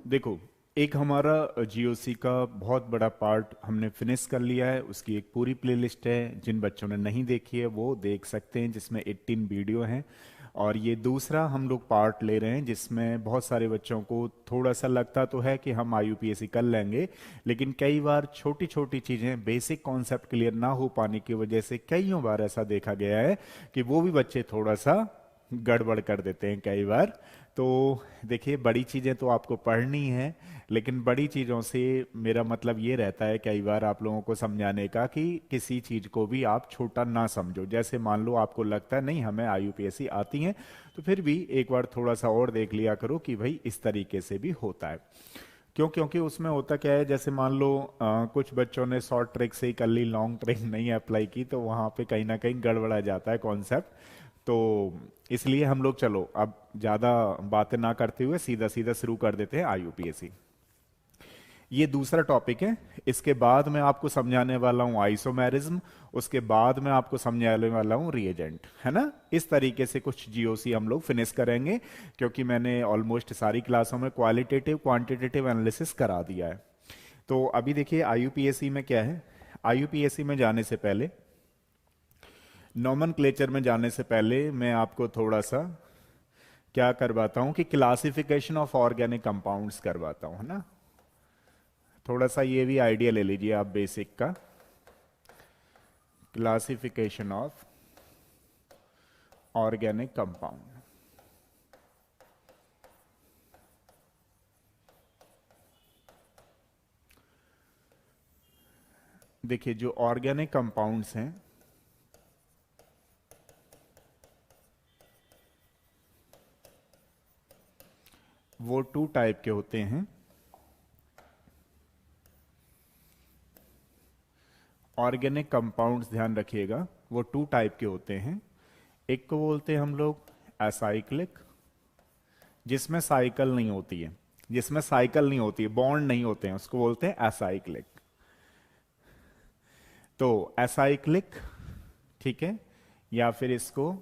देखो, एक हमारा जीओसी का बहुत बड़ा पार्ट हमने फिनिश कर लिया है। उसकी एक पूरी प्लेलिस्ट है, जिन बच्चों ने नहीं देखी है वो देख सकते हैं, जिसमें 18 वीडियो हैं। और ये दूसरा हम लोग पार्ट ले रहे हैं जिसमें बहुत सारे बच्चों को थोड़ा सा लगता तो है कि हम आईयूपीएसी कर लेंगे, लेकिन कई बार छोटी छोटी चीज़ें, बेसिक कॉन्सेप्ट क्लियर ना हो पाने की वजह से कईयों बार ऐसा देखा गया है कि वो भी बच्चे थोड़ा सा गड़बड़ कर देते हैं कई बार। तो देखिए, बड़ी चीज़ें तो आपको पढ़नी है, लेकिन बड़ी चीज़ों से मेरा मतलब ये रहता है कई बार आप लोगों को समझाने का कि किसी चीज़ को भी आप छोटा ना समझो। जैसे मान लो आपको लगता है नहीं हमें आईयूपीएससी आती है, तो फिर भी एक बार थोड़ा सा और देख लिया करो कि भाई इस तरीके से भी होता है। क्यों? क्योंकि उसमें होता क्या है, जैसे मान लो कुछ बच्चों ने शॉर्ट ट्रिक से ही कर ली, लॉन्ग ट्रिक नहीं अप्लाई की, तो वहाँ पे कहीं ना कहीं गड़बड़ा जाता है कॉन्सेप्ट। तो इसलिए हम लोग चलो अब ज़्यादा बातें ना करते हुए सीधा सीधा शुरू कर देते हैं आईयूपीएससी। ये दूसरा टॉपिक है। इसके बाद मैं आपको समझाने वाला हूँ आइसोमेरिज्म। उसके बाद मैं आपको समझाने वाला हूँ रिएजेंट, है ना। इस तरीके से कुछ जीओसी हम लोग फिनिश करेंगे, क्योंकि मैंने ऑलमोस्ट सारी क्लासों में क्वालिटेटिव क्वांटिटेटिव एनालिसिस करा दिया है। तो अभी देखिए आईयूपीएससी में क्या है। आईयूपीएससी में जाने से पहले, नॉमनक्लेचर में जाने से पहले मैं आपको थोड़ा सा क्या करवाता हूँ कि क्लासिफिकेशन ऑफ ऑर्गेनिक कंपाउंड्स करवाता हूँ, है ना। थोड़ा सा ये भी आइडिया ले लीजिए आप बेसिक का। Classification of organic compound. देखिए, जो ऑर्गेनिक कंपाउंड्स हैं वो टू टाइप के होते हैं। ऑर्गेनिक कंपाउंड्स ध्यान रखिएगा, वो टू टाइप के होते हैं। एक को बोलते हैं हम लोग एसाइक्लिक, जिसमें साइकिल नहीं होती है, जिसमें साइकिल नहीं होती है, बॉन्ड नहीं होते हैं, उसको बोलते हैं एसाइक्लिक। तो एसाइक्लिक, ठीक है, या फिर इसको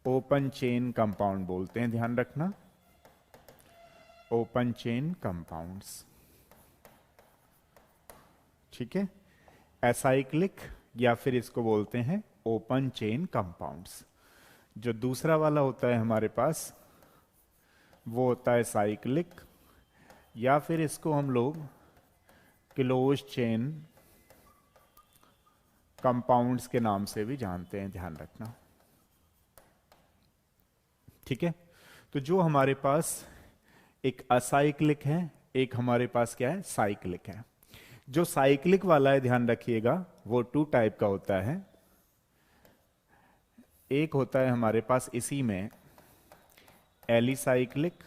ओपन चेन कंपाउंड बोलते हैं, ध्यान रखना, ओपन चेन कंपाउंड्स, ठीक है। एसाइक्लिक या फिर इसको बोलते हैं ओपन चेन कंपाउंड्स। जो दूसरा वाला होता है हमारे पास वो होता है साइक्लिक, या फिर इसको हम लोग क्लोज चेन कंपाउंड्स के नाम से भी जानते हैं, ध्यान रखना, ठीक है। तो जो हमारे पास एक असाइक्लिक है, एक हमारे पास क्या है, साइक्लिक है। जो साइक्लिक वाला है ध्यान रखिएगा, वो टू टाइप का होता है। एक होता है हमारे पास इसी में एलिसाइक्लिक,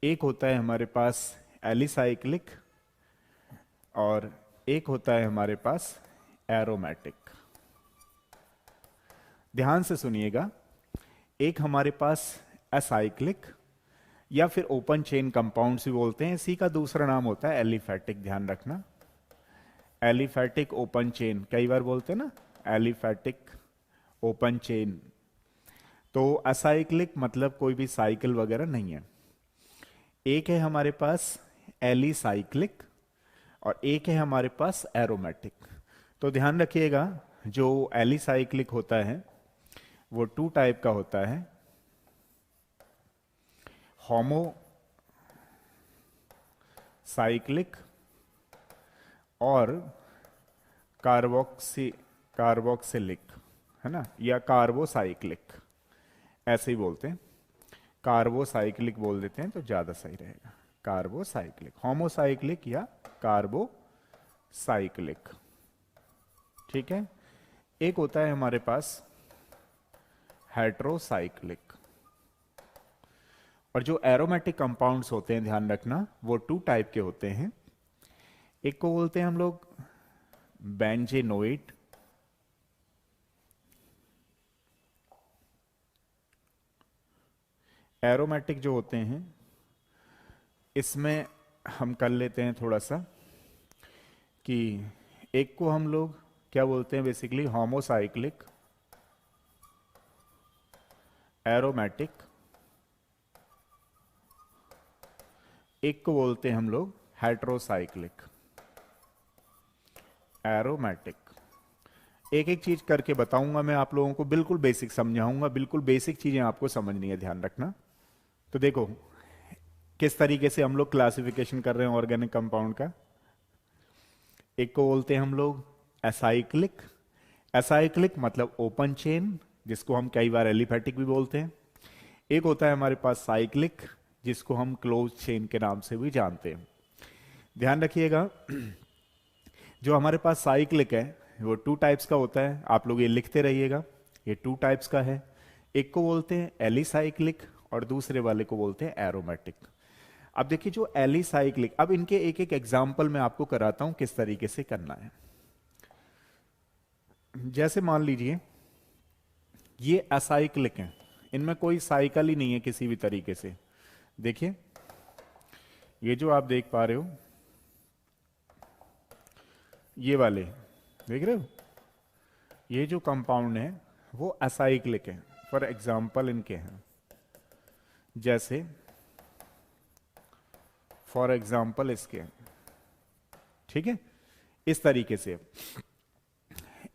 एक होता है हमारे पास एलिसाइक्लिक, और एक होता है हमारे पास एरोमेटिक। ध्यान से सुनिएगा, एक हमारे पास असाइक्लिक या फिर ओपन चेन कंपाउंड्स भी बोलते हैं, इसी का दूसरा नाम होता है एलिफैटिक, ध्यान रखना। एलिफैटिक ओपन चेन कई बार बोलते हैं ना, एलिफैटिक ओपन चेन। तो असाइक्लिक मतलब कोई भी साइकिल वगैरह नहीं है। एक है हमारे पास एलिसाइक्लिक और एक है हमारे पास एरोमेटिक। तो ध्यान रखिएगा, जो एलिसाइक्लिक होता है वो टू टाइप का होता है, होमो साइक्लिक और कार्बोक्सी कार्बोक्सिलिक, है ना, या कार्बोसाइक्लिक, ऐसे ही बोलते हैं। कार्बोसाइक्लिक बोल देते हैं तो ज्यादा सही रहेगा, कार्बोसाइक्लिक, होमोसाइक्लिक या कार्बोसाइक्लिक, ठीक है। एक होता है हमारे पास हेट्रोसाइक्लिक। और जो एरोमेटिक कंपाउंड्स होते हैं ध्यान रखना, वो टू टाइप के होते हैं। एक को बोलते हैं हम लोग बेंजेनोइट, एरोमेटिक जो होते हैं इसमें हम कर लेते हैं थोड़ा सा कि एक को हम लोग क्या बोलते हैं, बेसिकली होमोसाइक्लिक, एरोमेटिक, एक को बोलते हैं हम लोग हेट्रोसाइक्लिक एरोमेटिक। एक एक चीज करके बताऊंगा मैं आप लोगों को, बिल्कुल बेसिक समझाऊंगा, बिल्कुल बेसिक चीजें आपको समझनी है, ध्यान रखना। तो देखो किस तरीके से हम लोग क्लासिफिकेशन कर रहे हैं ऑर्गेनिक कंपाउंड का। एक को बोलते हैं हम लोग एसाइक्लिक। एसाइक्लिक मतलब ओपन चेन, जिसको हम कई बार एलिफेटिक भी बोलते हैं। एक होता है हमारे पास साइक्लिक, जिसको हम क्लोज चेन के नाम से भी जानते हैं। ध्यान रखिएगा, जो हमारे पास साइक्लिक है वो टू टाइप्स का होता है, आप लोग ये लिखते रहिएगा, ये टू टाइप्स का है। एक को बोलते हैं एलिसाइक्लिक और दूसरे वाले को बोलते हैं एरोमेटिक। अब देखिए जो एलिसाइक्लिक, अब इनके एक एक एग्जाम्पल मैं आपको कराता हूं किस तरीके से करना है। जैसे मान लीजिए ये असाइक्लिक है, इनमें कोई साइकिल ही नहीं है किसी भी तरीके से। देखिए ये जो आप देख पा रहे हो, ये वाले देख रहे हो, ये जो कंपाउंड है वो असाइक्लिक है। फॉर एग्जाम्पल इनके हैं, जैसे फॉर एग्जाम्पल इसके, ठीक है, इस तरीके से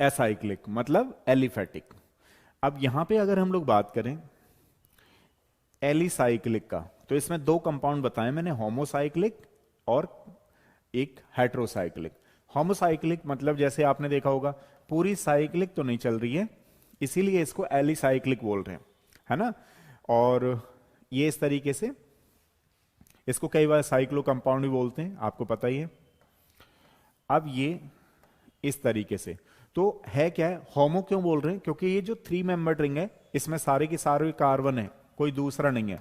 एसाइक्लिक मतलब एलिफेटिक। अब यहां पे अगर हम लोग बात करें एलिसाइक्लिक का, तो इसमें दो कंपाउंड बताए मैंने, होमोसाइक्लिक और एक हेट्रोसाइक्लिक। होमोसाइक्लिक मतलब जैसे आपने देखा होगा पूरी साइक्लिक तो नहीं चल रही है, इसीलिए इसको एलिसाइक्लिक बोल रहे हैं, है ना। और ये इस तरीके से, इसको कई बार साइक्लो कंपाउंड भी बोलते हैं, आपको पता ही है। अब ये इस तरीके से तो है क्या है, होमो क्यों बोल रहे हैं, क्योंकि ये जो 3 मेंबर्ड रिंग है इसमें सारे के सारे कार्बन है, कोई दूसरा नहीं है,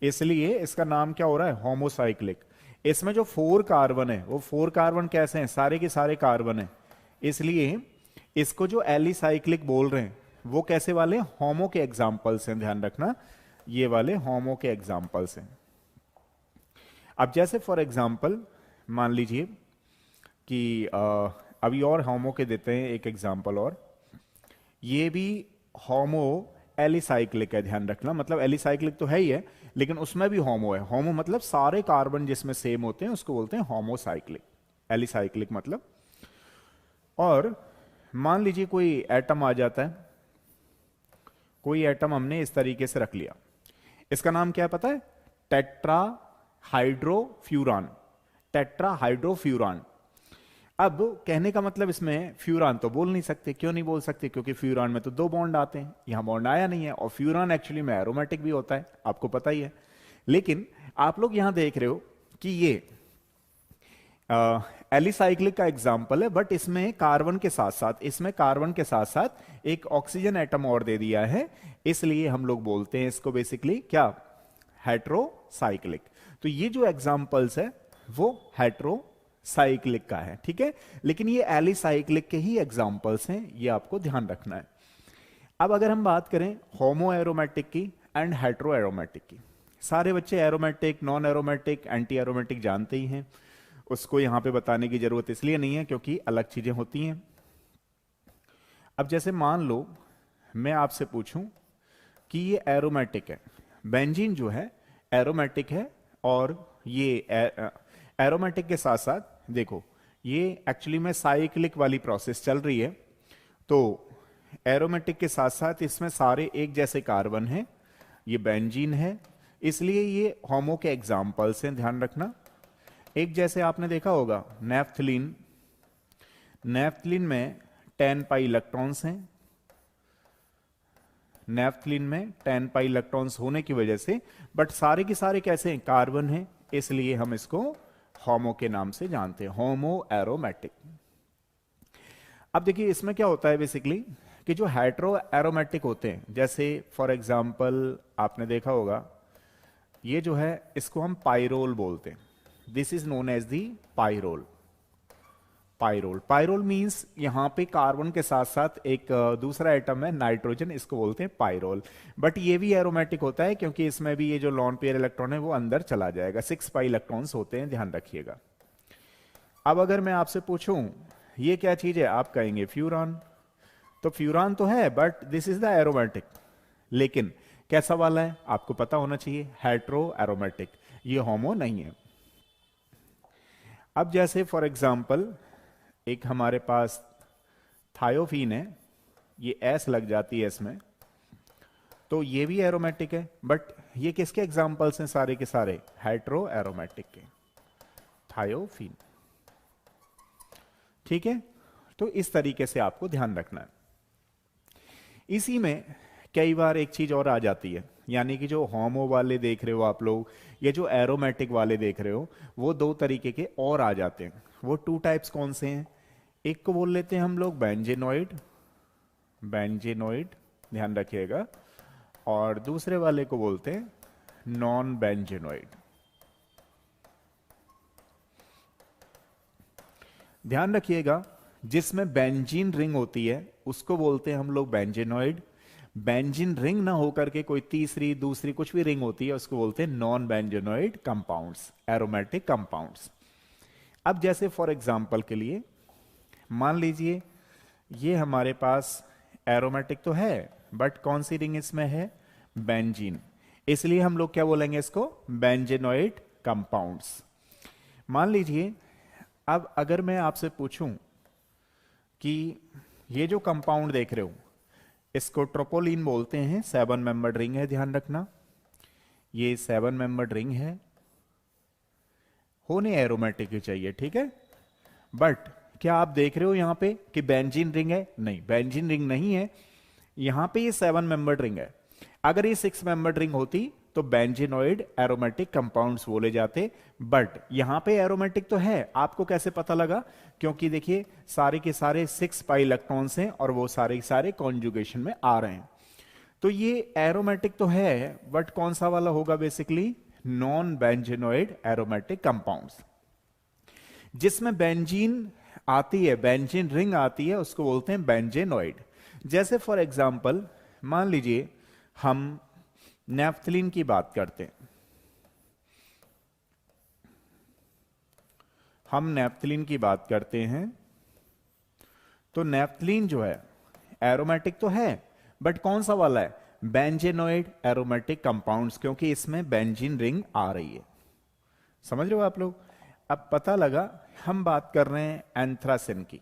इसलिए इसका नाम क्या हो रहा है, होमोसाइक्लिक। इसमें जो 4 कार्बन है वो 4 कार्बन कैसे हैं, सारे के सारे कार्बन है, इसलिए इसको जो एलिसाइक्लिक बोल रहे हैं वो कैसे वाले, होमो के एग्जाम्पल्स हैं, ध्यान रखना, ये वाले होमो के एग्जाम्पल्स हैं। अब जैसे फॉर एग्जाम्पल मान लीजिए कि अभी और होमो के देते हैं एक एग्जाम्पल, और ये भी होमो एलिसाइक्लिक है, ध्यान रखना, मतलब एलिसाइक्लिक तो है ही है लेकिन उसमें भी होमो है। होमो मतलब सारे कार्बन जिसमें सेम होते हैं उसको बोलते हैं होमोसाइक्लिक, एलिसाइक्लिक मतलब। और मान लीजिए कोई एटम आ जाता है, कोई एटम हमने इस तरीके से रख लिया, इसका नाम क्या है पता है, टेट्रा हाइड्रोफ्यूरान, टेट्रा हाइड्रोफ्यूरान। अब कहने का मतलब इसमें फ्यूरान तो बोल नहीं सकते, क्यों नहीं बोल सकते, क्योंकि फ्यूरान में तो 2 बॉन्ड आते हैं, यहां बॉन्ड आया नहीं है, और फ्यूरान एक्चुअली में एरोमेटिक भी होता है, आपको पता ही है। लेकिन आप लोग यहां देख रहे हो कि ये एलिसाइक्लिक का एग्जाम्पल है, बट इसमें कार्बन के साथ साथ, इसमें कार्बन के साथ साथ एक ऑक्सीजन एटम और दे दिया है, इसलिए हम लोग बोलते हैं इसको बेसिकली क्या, हेट्रोसाइक्लिक। तो ये जो एग्जाम्पल्स है वो हेट्रोसाइक्लिक का है, ठीक है, लेकिन ये एलिसाइक्लिक के ही एग्जाम्पल्स हैं, ये आपको ध्यान रखना है। अब अगर हम बात करें होमो एरोमेटिक की एंड हेट्रो एरोमेटिक की, सारे बच्चे aromatic, non aromatic, anti aromatic जानते ही हैं, उसको यहां पे बताने की जरूरत इसलिए नहीं है क्योंकि अलग चीजें होती हैं। अब जैसे मान लो मैं आपसे पूछूं कि ये एरोमेटिक है, बेंजीन जो है एरोमेटिक है, और ये एरोमेटिक के साथ साथ देखो ये एक्चुअली में साइक्लिक वाली प्रोसेस चल रही है, तो एरोमेटिक के साथ साथ इसमें सारे एक जैसे कार्बन हैं, ये बेंजीन है, इसलिए ये होमो के एग्जाम्पल्स हैं, ध्यान रखना। एक जैसे आपने देखा होगा नेफ्थलीन, नेफ्थलीन में 10 पाई इलेक्ट्रॉन्स हैं, नेफ्थलीन में 10 पाई इलेक्ट्रॉन्स होने की वजह से, बट सारे के सारे कैसे हैं, कार्बन हैं, इसलिए हम इसको होमो के नाम से जानते हैं, होमो एरोमेटिक। अब देखिए इसमें क्या होता है बेसिकली कि जो हेट्रो एरोमेटिक होते हैं, जैसे फॉर एग्जांपल आपने देखा होगा ये जो है इसको हम पाइरोल बोलते हैं, this is known as the pyrrole. Pyrrole, pyrrole means यहां पे कार्बन के साथ साथ एक दूसरा एटम है नाइट्रोजन, इसको बोलते हैं पाइरोल, बट ये भी एरोमेटिक होता है क्योंकि इसमें भी ये जो लॉन पेयर इलेक्ट्रॉन है वो अंदर चला जाएगा, 6 पाई इलेक्ट्रॉन्स होते हैं, ध्यान रखिएगा। अब अगर मैं आपसे पूछूं ये क्या चीज है, आप कहेंगे फ्यूरान, तो फ्यूरान तो है but this is the aromatic, लेकिन कैसा वाला है आपको पता होना चाहिए, हेट्रो एरोमेटिक, ये होमो नहीं है। अब जैसे फॉर एग्जांपल एक हमारे पास थायोफीन है, ये एस लग जाती है इसमें, तो ये भी एरोमेटिक है, बट ये किसके एग्जांपल्स हैं? सारे के सारे हेट्रो एरोमेटिक के, थायोफीन। ठीक है, तो इस तरीके से आपको ध्यान रखना है। इसी में कई बार एक चीज और आ जाती है, यानी कि जो होमो वाले देख रहे हो आप लोग, ये जो एरोमेटिक वाले देख रहे हो, वो दो तरीके के और आ जाते हैं। वो टू टाइप्स कौन से हैं? एक को बोल लेते हैं हम लोग बेंजेनोइड, बेंजेनोइड ध्यान रखिएगा, और दूसरे वाले को बोलते हैं नॉन बेंजेनोइड। ध्यान रखिएगा, जिसमें बेंजीन रिंग होती है उसको बोलते हैं हम लोग बेंजेनोइड। बेंजीन रिंग ना होकर के कोई तीसरी दूसरी कुछ भी रिंग होती है उसको बोलते हैं non benzenoid compounds, aromatic compounds. अब जैसे फॉर एग्जांपल के लिए मान लीजिए ये हमारे पास एरोमेटिक तो है, बट कौन सी रिंग इसमें है? बेंजीन, इसलिए हम लोग क्या बोलेंगे इसको? Benzenoid compounds. मान लीजिए अब अगर मैं आपसे पूछूं कि ये जो कंपाउंड देख रहे हो इसको ट्रोपोलिन बोलते हैं, 7 मेंबर्ड रिंग है, ध्यान रखना ये 7 मेंबर्ड रिंग है, होने एरोमेटिक ही चाहिए, ठीक है। बट क्या आप देख रहे हो यहां पे कि बेंजीन रिंग है? नहीं, बेंजीन रिंग नहीं है, यहां पे ये 7 मेंबर्ड रिंग है। अगर ये 6 मेंबर्ड रिंग होती तो बेंजीनोइड एरोमेटिक कंपाउंड्स बोले जाते, बट यहां पे एरोमेटिक तो है। आपको कैसे पता लगा? क्योंकि देखिए सारे के सारे 6 पाई इलेक्ट्रॉन्स हैं और वो सारे के सारे कॉन्जुगेशन में आ रहे हैं, तो ये एरोमेटिक तो है, बट कौन सा वाला होगा? Basically non benzenoid aromatic compounds. जिसमें बेंजीन आती है, बेंजीन रिंग आती है, उसको बोलते हैं बेंजेनोइड। जैसे फॉर एग्जांपल मान लीजिए हम नेफ्थलीन की बात करते हैं, हम नेफ्थलीन की बात करते हैं, तो नेफ्थलीन जो है एरोमेटिक तो है, बट कौन सा वाला है? बेंजेनोइड एरोमेटिक कंपाउंड्स, क्योंकि इसमें बेंजीन रिंग आ रही है। समझ रहे हो आप लोग? अब पता लगा, हम बात कर रहे हैं एंथ्रासिन की,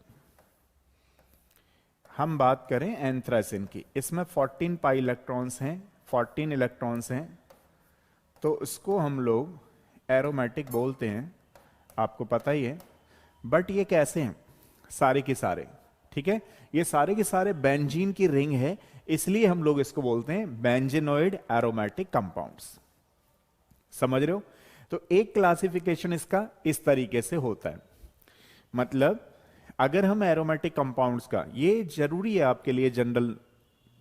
हम बात करें एंथ्रासिन की, इसमें 14 पाई इलेक्ट्रॉन्स हैं, 14 इलेक्ट्रॉन्स हैं, तो उसको हम लोग एरोमेटिक बोलते हैं, आपको पता ही है। बट ये कैसे हैं? सारे के सारे, ठीक है, ये सारे के सारे बेंजीन की रिंग है, इसलिए हम लोग इसको बोलते हैं बेंजेनोइड एरोमेटिक कंपाउंड्स। समझ रहे हो? तो एक क्लासिफिकेशन इसका इस तरीके से होता है। मतलब अगर हम एरोमेटिक कंपाउंड्स का, ये जरूरी है आपके लिए जनरल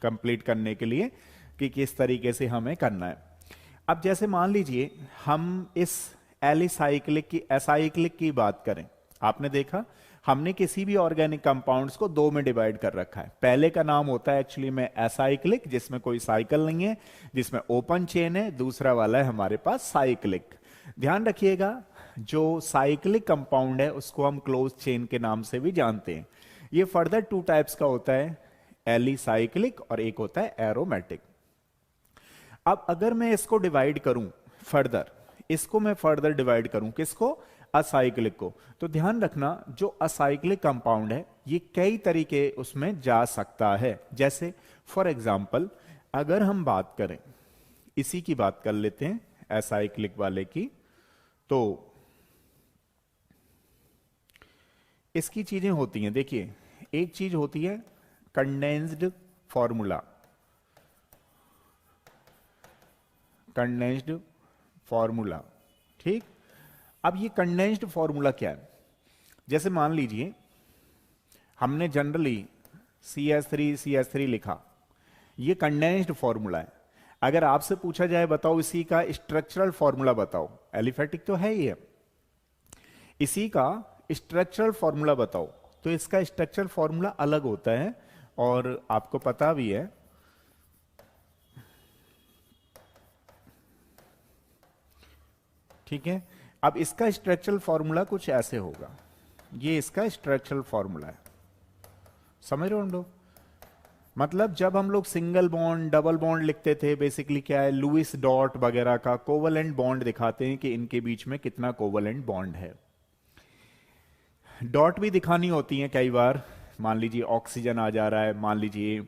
कंप्लीट करने के लिए कि किस तरीके से हमें करना है। अब जैसे मान लीजिए हम इस एलिसाइक्लिक की, एसाइक्लिक की बात करें, आपने देखा हमने किसी भी ऑर्गेनिक कंपाउंड्स को दो में डिवाइड कर रखा है। पहले का नाम होता है एक्चुअली में एसाइक्लिक, जिसमें कोई साइकिल नहीं है, जिसमें ओपन चेन है। दूसरा वाला है हमारे पास साइक्लिक। ध्यान रखिएगा, जो साइक्लिक कंपाउंड है उसको हम क्लोज चेन के नाम से भी जानते हैं। ये फर्दर 2 टाइप्स का होता है, एलिसाइक्लिक और एक होता है एरोमेटिक। अब अगर मैं इसको डिवाइड करूं फर्दर, इसको मैं फर्दर डिवाइड करूं, किसको? असाइक्लिक को, तो ध्यान रखना जो असाइक्लिक कंपाउंड है ये कई तरीके उसमें जा सकता है। जैसे फॉर एग्जांपल अगर हम बात करें, इसी की बात कर लेते हैं असाइक्लिक वाले की, तो इसकी चीजें होती हैं। देखिए एक चीज होती है कंडेंस्ड फॉर्मूला, कंडेंस्ड फॉर्मूला, ठीक। अब ये कंडेंस्ड फॉर्मूला क्या है? जैसे मान लीजिए हमने जनरली CH3 लिखा, ये कंडेंस्ड फॉर्मूला है। अगर आपसे पूछा जाए बताओ इसी का स्ट्रक्चरल फॉर्मूला बताओ, एलिफेटिक तो है ही है, इसी का स्ट्रक्चरल फॉर्मूला बताओ, तो इसका स्ट्रक्चरल फॉर्मूला अलग होता है और आपको पता भी है। ठीक है, अब इसका स्ट्रक्चरल फॉर्मूला कुछ ऐसे होगा, ये इसका स्ट्रक्चरल फॉर्मूला है। समझ रहे हो हम लोग? मतलब जब हम लोग सिंगल बॉन्ड, डबल बॉन्ड लिखते थे, बेसिकली क्या है, लुईस डॉट वगैरह का कोवलेंट बॉन्ड दिखाते हैं कि इनके बीच में कितना कोवलेंट बॉन्ड है। डॉट भी दिखानी होती हैं कई बार। मान लीजिए ऑक्सीजन आ जा रहा है, मान लीजिए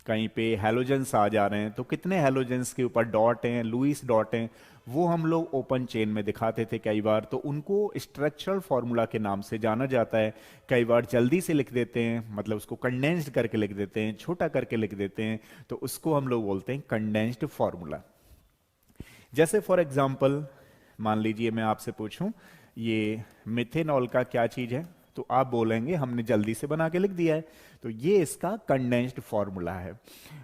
कहीं पे हैलोजेंस आ जा रहे हैं, तो कितने हैलोजेंस के ऊपर डॉट हैं, लुईस डॉट हैं, वो हम लोग ओपन चेन में दिखाते थे कई बार, तो उनको स्ट्रक्चरल फॉर्मूला के नाम से जाना जाता है। कई बार जल्दी से लिख देते हैं, मतलब उसको कंडेंस्ड करके लिख देते हैं, छोटा करके लिख देते हैं, तो उसको हम लोग बोलते हैं कंडेंस्ड फॉर्मूला। जैसे फॉर एग्जाम्पल मान लीजिए मैं आपसे पूछूं ये मिथेनॉल का क्या चीज है, तो आप बोलेंगे हमने जल्दी से बना के लिख दिया है, तो ये इसका कंडेंस्ड फॉर्मूला है।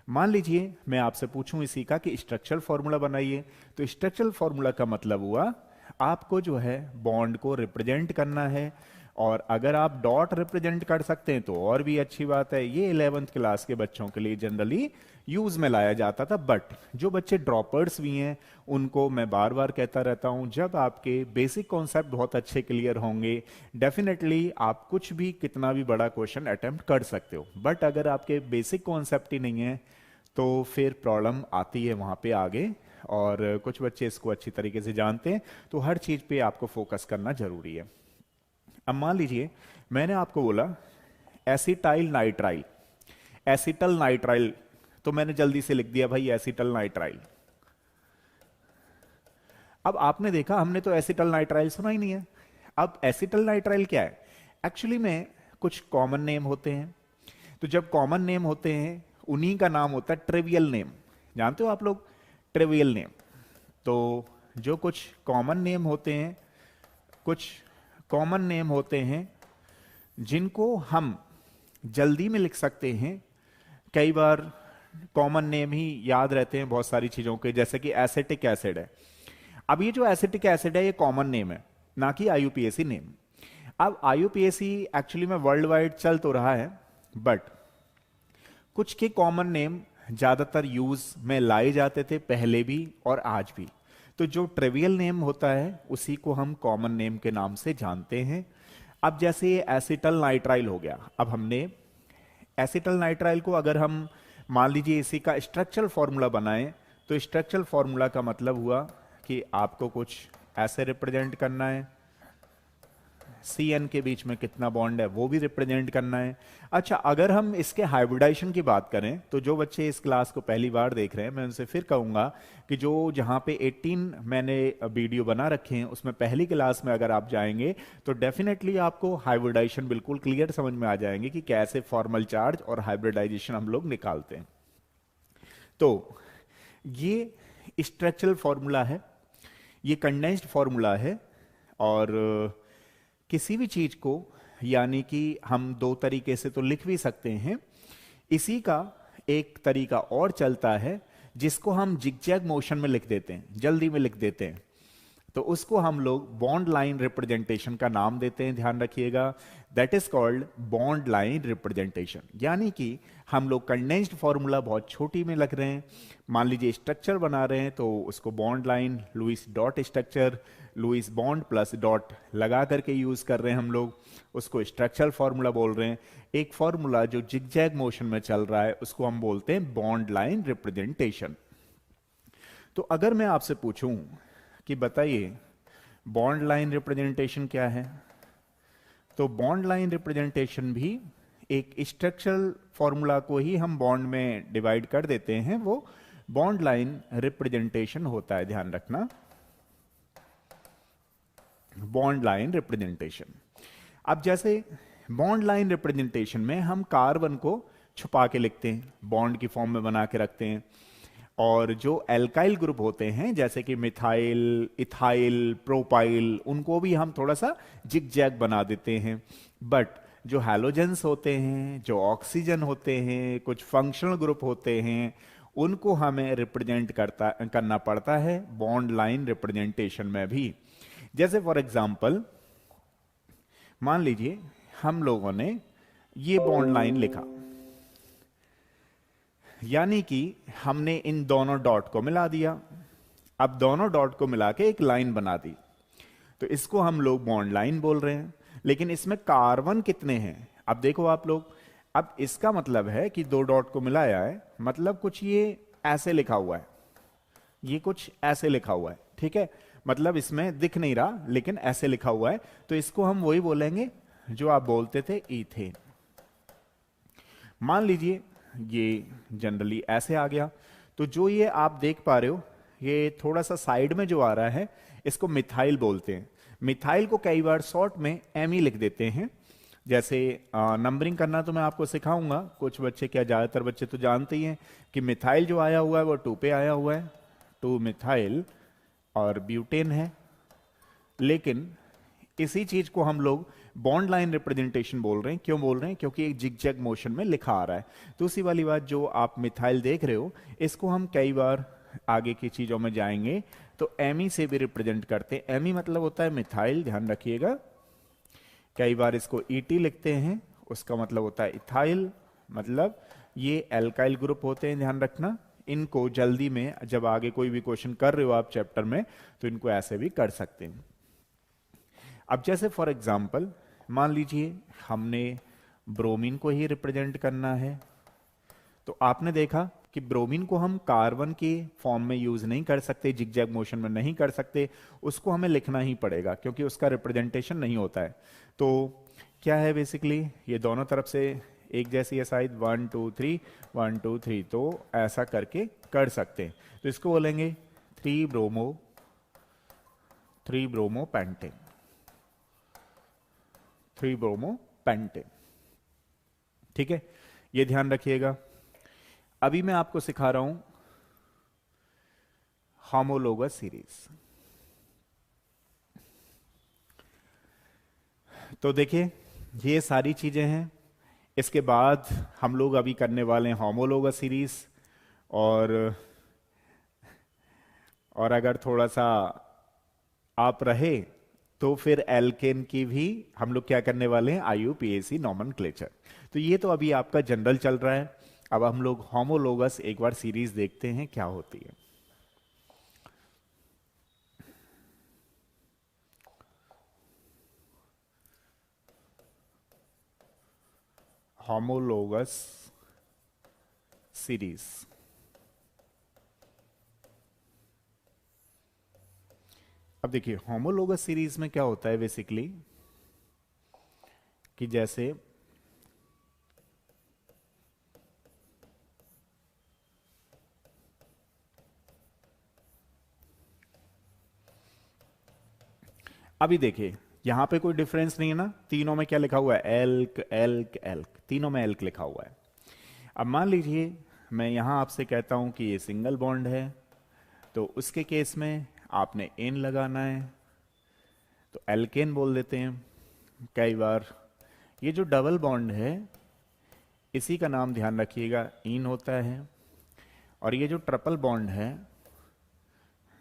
मान लीजिए मैं आपसे पूछूं इसी का कि स्ट्रक्चरल फॉर्मूला बनाइए, तो स्ट्रक्चरल फॉर्मूला का मतलब हुआ आपको जो है बॉन्ड को रिप्रेजेंट करना है, और अगर आप डॉट रिप्रेजेंट कर सकते हैं तो और भी अच्छी बात है। ये 11th क्लास के बच्चों के लिए जनरली यूज में लाया जाता था, बट जो बच्चे ड्रॉपर्स भी हैं उनको मैं बार बार कहता रहता हूं, जब आपके बेसिक कॉन्सेप्ट बहुत अच्छे क्लियर होंगे, डेफिनेटली आप कुछ भी कितना भी बड़ा क्वेश्चन अटेम्प्ट कर सकते हो। बट अगर आपके बेसिक कॉन्सेप्ट ही नहीं है तो फिर प्रॉब्लम आती है वहां पे आगे, और कुछ बच्चे इसको अच्छी तरीके से जानते हैं, तो हर चीज पे आपको फोकस करना जरूरी है। अब मान लीजिए मैंने आपको बोला एसिटाइल नाइट्राइल, एसिटल नाइट्राइल, तो मैंने जल्दी से लिख दिया भाई एसिटल नाइट्राइल। अब आपने देखा हमने तो एसिटल नाइट्राइल सुना ही नहीं है। अब एसिटल नाइट्राइल क्या है? एक्चुअली में कुछ कॉमन नेम होते हैं, तो जब कॉमन नेम होते हैं उन्हीं का नाम होता है ट्रिवियल नेम। जानते हो आप लोग ट्रिवियल नेम? तो जो कुछ कॉमन नेम होते हैं, कुछ कॉमन नेम होते हैं जिनको हम जल्दी में लिख सकते हैं, कई बार कॉमन नेम ही याद रहते हैं बहुत सारी चीजों के, जैसे कि एसिटिक एसिड है। अब ये जो एसिटिक एसिड है ये कॉमन नेम है, ना कि आईयूपीएसी नेम। अब आईयूपीएसी एक्चुअली में वर्ल्ड वाइड चल तो रहा है, बट कुछ के कॉमन नेम ज्यादातर यूज में लाए जाते थे पहले भी और आज भी। तो जो ट्रिवियल नेम होता है उसी को हम कॉमन नेम के नाम से जानते हैं। अब जैसे ये एसिटल नाइट्राइल हो गया, अब हमने एसिटल नाइट्राइल को अगर हम मान लीजिए इसी का स्ट्रक्चरल फॉर्मूला बनाएं, तो स्ट्रक्चरल फॉर्मूला का मतलब हुआ कि आपको कुछ ऐसे रिप्रेजेंट करना है, CN के बीच में कितना बॉन्ड है वो भी रिप्रेजेंट करना है। अच्छा, अगर हम इसके हाइब्रिडाइजेशन की बात करें, तो जो बच्चे इस क्लास को पहली बार देख रहे हैं मैं उनसे फिर कहूंगा कि जो जहां पे 18 मैंने वीडियो बना रखे हैं उसमें पहली क्लास में अगर आप जाएंगे तो डेफिनेटली आपको हाइब्रिडाइजेशन बिल्कुल क्लियर समझ में आ जाएंगे कि कैसे फॉर्मल चार्ज और हाइब्रिडाइजेशन हम लोग निकालते हैं। तो ये स्ट्रक्चरल फॉर्मूला है, ये कंडेंस्ड फॉर्मूला है, और किसी भी चीज को यानी कि हम दो तरीके से तो लिख भी सकते हैं। इसी का एक तरीका और चलता है जिसको हम जिगजैग मोशन में लिख देते हैं, जल्दी में लिख देते हैं, तो उसको हम लोग बॉन्ड लाइन रिप्रेजेंटेशन का नाम देते हैं। ध्यान रखिएगा, that is called bond line representation. यानी कि हम लोग कंडेंस्ड फॉर्मूला बहुत छोटी में लिख रहे हैं, मान लीजिए स्ट्रक्चर बना रहे हैं तो उसको bond line Lewis dot structure, Lewis bond plus dot लगा करके यूज कर रहे हैं हम लोग, उसको स्ट्रक्चरल फॉर्मूला बोल रहे हैं। एक फॉर्मूला जो जिगजैग मोशन में चल रहा है उसको हम बोलते हैं बॉन्ड लाइन रिप्रेजेंटेशन। तो अगर मैं आपसे पूछूं कि बताइए बॉन्ड लाइन रिप्रेजेंटेशन क्या है, तो बॉन्ड लाइन रिप्रेजेंटेशन भी एक स्ट्रक्चरल फॉर्मूला को ही हम बॉन्ड में डिवाइड कर देते हैं, वो बॉन्ड लाइन रिप्रेजेंटेशन होता है। ध्यान रखना, बॉन्ड लाइन रिप्रेजेंटेशन। अब जैसे बॉन्ड लाइन रिप्रेजेंटेशन में हम कार्बन को छुपा के लिखते हैं, बॉन्ड की फॉर्म में बना के रखते हैं, और जो एल्काइल ग्रुप होते हैं जैसे कि मिथाइल, इथाइल, प्रोपाइल, उनको भी हम थोड़ा सा जिगजैग बना देते हैं। बट जो हैलोजेंस होते हैं, जो ऑक्सीजन होते हैं, कुछ फंक्शनल ग्रुप होते हैं, उनको हमें रिप्रेजेंट करना पड़ता है बॉन्ड लाइन रिप्रेजेंटेशन में भी। जैसे फॉर एग्जाम्पल मान लीजिए हम लोगों ने ये बॉन्ड लाइन लिखा, यानी कि हमने इन दोनों डॉट को मिला दिया। अब दोनों डॉट को मिला के एक लाइन बना दी, तो इसको हम लोग बॉन्ड लाइन बोल रहे हैं। लेकिन इसमें कार्बन कितने हैं अब देखो आप लोग, अब इसका मतलब है कि दो डॉट को मिलाया है, मतलब कुछ ये ऐसे लिखा हुआ है, ये कुछ ऐसे लिखा हुआ है, ठीक है, मतलब इसमें दिख नहीं रहा लेकिन ऐसे लिखा हुआ है, तो इसको हम वही बोलेंगे जो आप बोलते थे इथेन। मान लीजिए ये जनरली ऐसे आ गया, तो जो ये आप देख पा रहे हो ये थोड़ा सा साइड में जो आ रहा है इसको मिथाइल बोलते हैं। मिथाइल को कई बार शॉर्ट में एमी लिख देते हैं। जैसे नंबरिंग करना तो मैं आपको सिखाऊंगा, कुछ बच्चे क्या ज्यादातर बच्चे तो जानते ही हैं कि मिथाइल जो आया हुआ है वो 2 पे आया हुआ है, 2 मिथाइल और ब्यूटेन है। लेकिन इसी चीज को हम लोग बॉन्ड लाइन रिप्रेजेंटेशन बोल रहे हैं। क्यों बोल रहे हैं? क्योंकि एक जिगजैग मोशन में लिखा आ रहा है। तो उसी वाली बात जो आप मिथाइल देख रहे हो इसको हम कई बार आगे की चीजों में जाएंगे तो एमी से भी रिप्रेजेंट करते हैं। एमी मतलब होता है मिथाइल, ध्यान रखिएगा। कई बार इसको ईटी लिखते हैं, उसका मतलब होता है इथाइल, मतलब ये एल्काइल ग्रुप होते हैं, ध्यान रखना। इनको जल्दी में जब आगे कोई भी क्वेश्चन कर रहे हो आप चैप्टर में तो इनको ऐसे भी कर सकते हैं। अब जैसे फॉर एग्जाम्पल मान लीजिए हमने ब्रोमीन को ही रिप्रेजेंट करना है, तो आपने देखा कि ब्रोमीन को हम कार्बन के फॉर्म में यूज नहीं कर सकते, जिगजैग मोशन में नहीं कर सकते, उसको हमें लिखना ही पड़ेगा क्योंकि उसका रिप्रेजेंटेशन नहीं होता है। तो क्या है बेसिकली, ये दोनों तरफ से एक जैसी है साइड, 1 2 3 1 2 3, तो ऐसा करके कर सकते हैं। तो इसको बोलेंगे 3 ब्रोमो पेंटेन, 3 ब्रोमो पेंटेन। ठीक है, ये ध्यान रखिएगा। अभी मैं आपको सिखा रहा हूं होमोलोगस सीरीज। तो देखिए ये सारी चीजें हैं। इसके बाद हम लोग अभी करने वाले हैं होमोलोगस सीरीज। और अगर थोड़ा सा आप रहे तो फिर एल्केन की भी हम लोग क्या करने वाले हैं, IUPAC नॉमेनक्लेचर। तो ये तो अभी आपका जनरल चल रहा है। अब हम लोग होमोलोगस एक बार सीरीज देखते हैं क्या होती है। Homologous series. अब देखिए होमोलोगस सीरीज में क्या होता है बेसिकली कि जैसे अभी देखिए यहां पे कोई डिफरेंस नहीं है ना, तीनों में क्या लिखा हुआ है, एल्क एल्क एल्क, तीनों में एल्क लिखा हुआ है। अब मान लीजिए मैं यहां आपसे कहता हूं कि ये सिंगल बॉन्ड है, तो उसके केस में आपने एन लगाना है, तो एल्केन बोल देते हैं। कई बार ये जो डबल बॉन्ड है इसी का नाम ध्यान रखिएगा इन होता है। और ये जो ट्रिपल बॉन्ड है,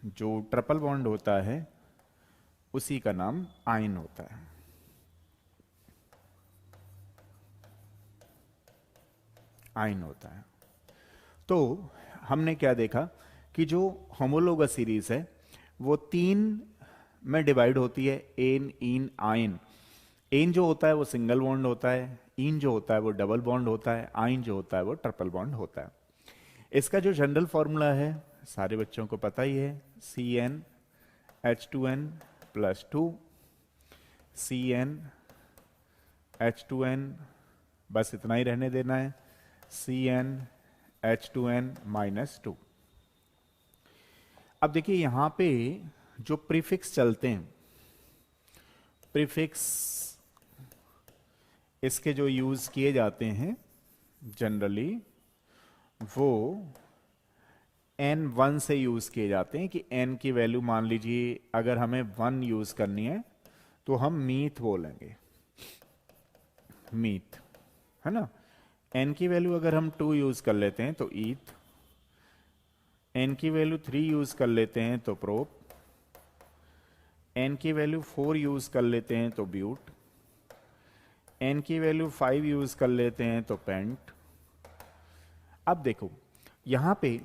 जो ट्रिपल बॉन्ड होता है उसी का नाम आयन होता है। आयन होता है। तो हमने क्या देखा कि जो होमोलोगस सीरीज है वो 3 में डिवाइड होती है, एन इन आयन। एन जो होता है वो सिंगल बॉन्ड होता है, इन जो होता है वो डबल बॉन्ड होता है, आयन जो होता है वो ट्रिपल बॉन्ड होता है। इसका जो जनरल फॉर्मूला है सारे बच्चों को पता ही है, CnH2n+2, CnH2n, बस इतना ही रहने देना है, CnH2n-2। अब देखिए यहां पे जो प्रीफिक्स चलते हैं, प्रीफिक्स इसके जो यूज किए जाते हैं जनरली वो n1 से यूज किए जाते हैं कि n की वैल्यू मान लीजिए अगर हमें 1 यूज करनी है तो हम मीथ बोलेंगे, मीथ, है ना। n की वैल्यू अगर हम 2 यूज कर लेते हैं तो ईथ, n की वैल्यू 3 यूज कर लेते हैं तो प्रोप, n की वैल्यू 4 यूज कर लेते हैं तो ब्यूट, n की वैल्यू 5 यूज कर लेते हैं तो पेंट। अब देखो यहां पे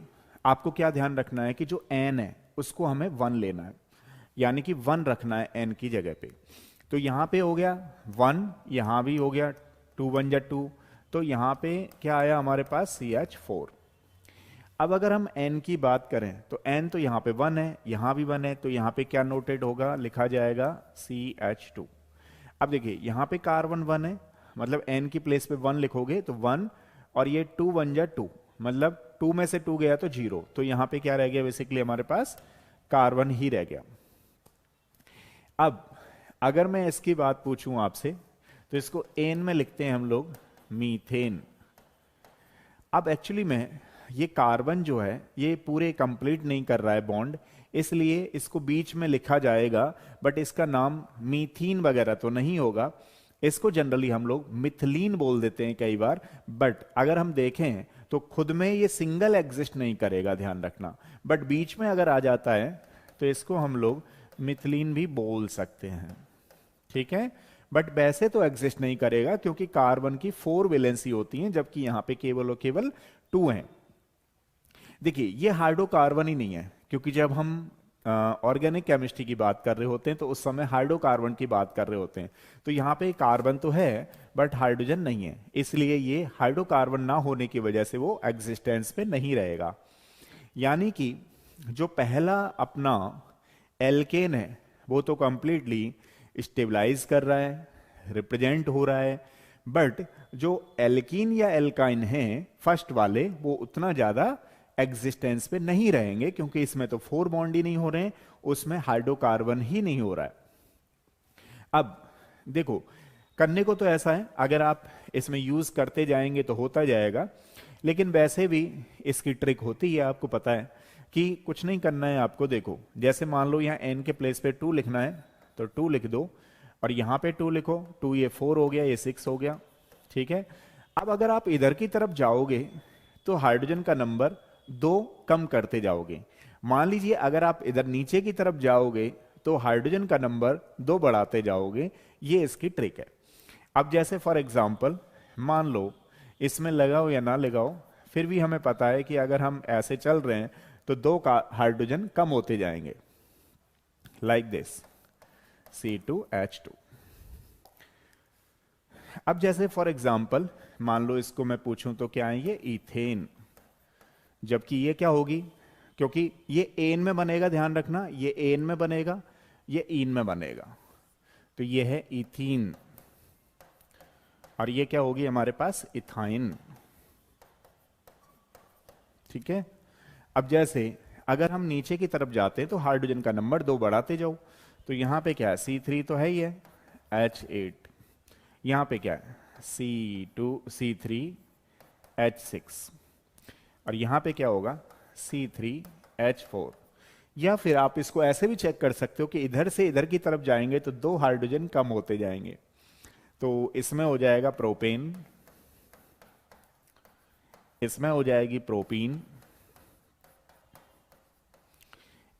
आपको क्या ध्यान रखना है कि जो n है उसको हमें 1 लेना है, यानी कि 1 रखना है n की जगह पे। तो यहां पे हो गया 1, यहां भी हो गया 2 1 जा 2, तो यहां पे क्या आया हमारे पास CH4। अब अगर हम n की बात करें तो n तो यहां पे 1 है, यहां भी 1 है, तो यहां पे क्या नोटेड होगा, लिखा जाएगा CH2। अब देखिए यहां पे कार्बन 1 है, मतलब एन की प्लेस पे 1 लिखोगे तो 1, और ये 2 1 जा 2, मतलब 2 में से 2 गया तो 0, तो यहां पे क्या रह गया, बेसिकली हमारे पास कार्बन ही रह गया। अब अगर मैं इसकी बात पूछूं आपसे, तो इसको एन में लिखते हैं हम लोग मीथेन। अब एक्चुअली में ये कार्बन जो है ये पूरे कंप्लीट नहीं कर रहा है बॉन्ड, इसलिए इसको बीच में लिखा जाएगा, बट इसका नाम मीथीन वगैरह तो नहीं होगा। इसको जनरली हम लोग मिथिलीन बोल देते हैं कई बार, बट अगर हम देखें तो खुद में ये सिंगल एग्जिस्ट नहीं करेगा, ध्यान रखना। बट बीच में अगर आ जाता है तो इसको हम लोग मिथिलीन भी बोल सकते हैं, ठीक है। बट वैसे तो एग्जिस्ट नहीं करेगा क्योंकि कार्बन की 4 वैलेंसी होती है, जबकि यहां पे केवल और केवल 2 हैं। देखिए ये हाइड्रोकार्बन ही नहीं है, क्योंकि जब हम ऑर्गेनिक केमिस्ट्री की बात कर रहे होते हैं तो उस समय हाइड्रोकार्बन की बात कर रहे होते हैं। तो यहां पे कार्बन तो है बट हाइड्रोजन नहीं है, इसलिए ये हाइड्रोकार्बन ना होने की वजह से वो एग्जिस्टेंस पे नहीं रहेगा। यानी कि जो पहला अपना एल्केन है वो तो कंप्लीटली स्टेबलाइज कर रहा है, रिप्रेजेंट हो रहा है, बट जो एल्कीन या एल्काइन है फर्स्ट वाले, वो उतना ज्यादा एग्जिस्टेंस पे नहीं रहेंगे, क्योंकि इसमें तो 4 बॉन्ड ही नहीं हो रहे हैं, उसमें हाइड्रोकार्बन ही नहीं हो रहा है। अब देखो करने को तो ऐसा है, अगर आप इसमें यूज करते जाएंगे तो होता जाएगा, लेकिन वैसे भी इसकी ट्रिक होती है, आपको पता है कि कुछ नहीं करना है आपको। देखो जैसे मान लो यहाँ n के प्लेस पे 2 लिखना है तो 2 लिख दो, और यहां पे 2 लिखो, 2 ये 4 हो गया, ये 6 हो गया, ठीक है। अब अगर आप इधर की तरफ जाओगे तो हाइड्रोजन का नंबर 2 कम करते जाओगे। मान लीजिए अगर आप इधर नीचे की तरफ जाओगे तो हाइड्रोजन का नंबर 2 बढ़ाते जाओगे, ये इसकी ट्रिक है। अब जैसे फॉर एग्जाम्पल मान लो इसमें लगाओ या ना लगाओ, फिर भी हमें पता है कि अगर हम ऐसे चल रहे हैं तो 2 का हाइड्रोजन कम होते जाएंगे, लाइक दिस C2H2। अब जैसे फॉर एग्जाम्पल मान लो इसको मैं पूछूं तो क्या है, ये इथेन, जबकि ये क्या होगी, क्योंकि ये एन में बनेगा, ध्यान रखना, ये एन में बनेगा, ये ईन में बनेगा, तो ये है इथीन, और ये क्या होगी हमारे पास, इथाइन, ठीक है। अब जैसे अगर हम नीचे की तरफ जाते हैं तो हाइड्रोजन का नंबर 2 बढ़ाते जाओ, तो यहां पे क्या है, C3 तो है ही है, H8, यहां पे क्या है, C3H6, और यहां पे क्या होगा, C3H4। या फिर आप इसको ऐसे भी चेक कर सकते हो कि इधर से इधर की तरफ जाएंगे तो 2 हाइड्रोजन कम होते जाएंगे, तो इसमें हो जाएगा प्रोपेन, इसमें हो जाएगी प्रोपीन,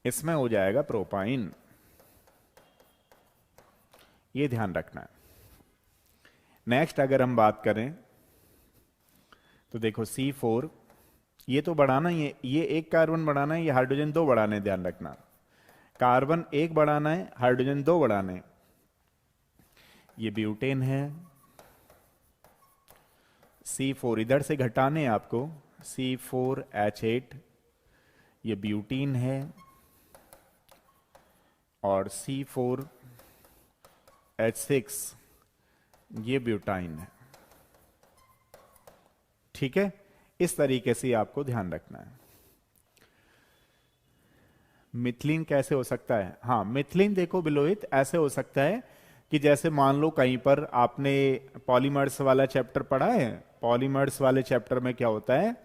इसमें हो जाएगा प्रोपाइन, ये ध्यान रखना है। नेक्स्ट अगर हम बात करें तो देखो C4, ये तो बढ़ाना ही है, ये एक कार्बन बढ़ाना है, ये हाइड्रोजन 2 बढ़ाने हैं, ध्यान रखना, कार्बन 1 बढ़ाना है, हाइड्रोजन 2 बढ़ाने हैं। ये ब्यूटेन है, C4 इधर से घटाने हैं आपको, C4H8, ये ब्यूटीन है, और C4H6 ये ब्यूटाइन है, ठीक है। इस तरीके से आपको ध्यान रखना है। मिथिलीन कैसे हो सकता है, हाँ मिथिलीन देखो बिलोहित ऐसे हो सकता है कि जैसे मान लो कहीं पर आपने पॉलीमर्स वाला चैप्टर पढ़ा है, पॉलीमर्स वाले चैप्टर में क्या होता है,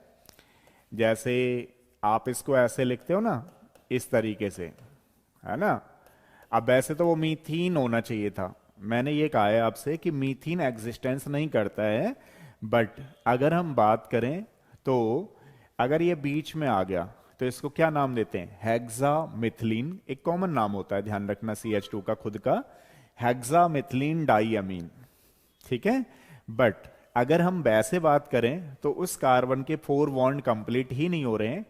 जैसे आप इसको ऐसे लिखते हो ना, इस तरीके से, है ना। अब वैसे तो वो मीथीन होना चाहिए था, मैंने ये कहा है आपसे कि मीथीन एग्जिस्टेंस नहीं करता है, बट अगर हम बात करें तो अगर ये बीच में आ गया तो इसको क्या नाम देते हैं, हेक्सामिथिलीन, एक कॉमन नाम होता है, ध्यान रखना, CH2 का खुद का, हेक्सामिथिलीन डाइअमीन, ठीक है। बट अगर हम वैसे बात करें तो उस कार्बन के 4 बॉन्ड कंप्लीट ही नहीं हो रहे हैं,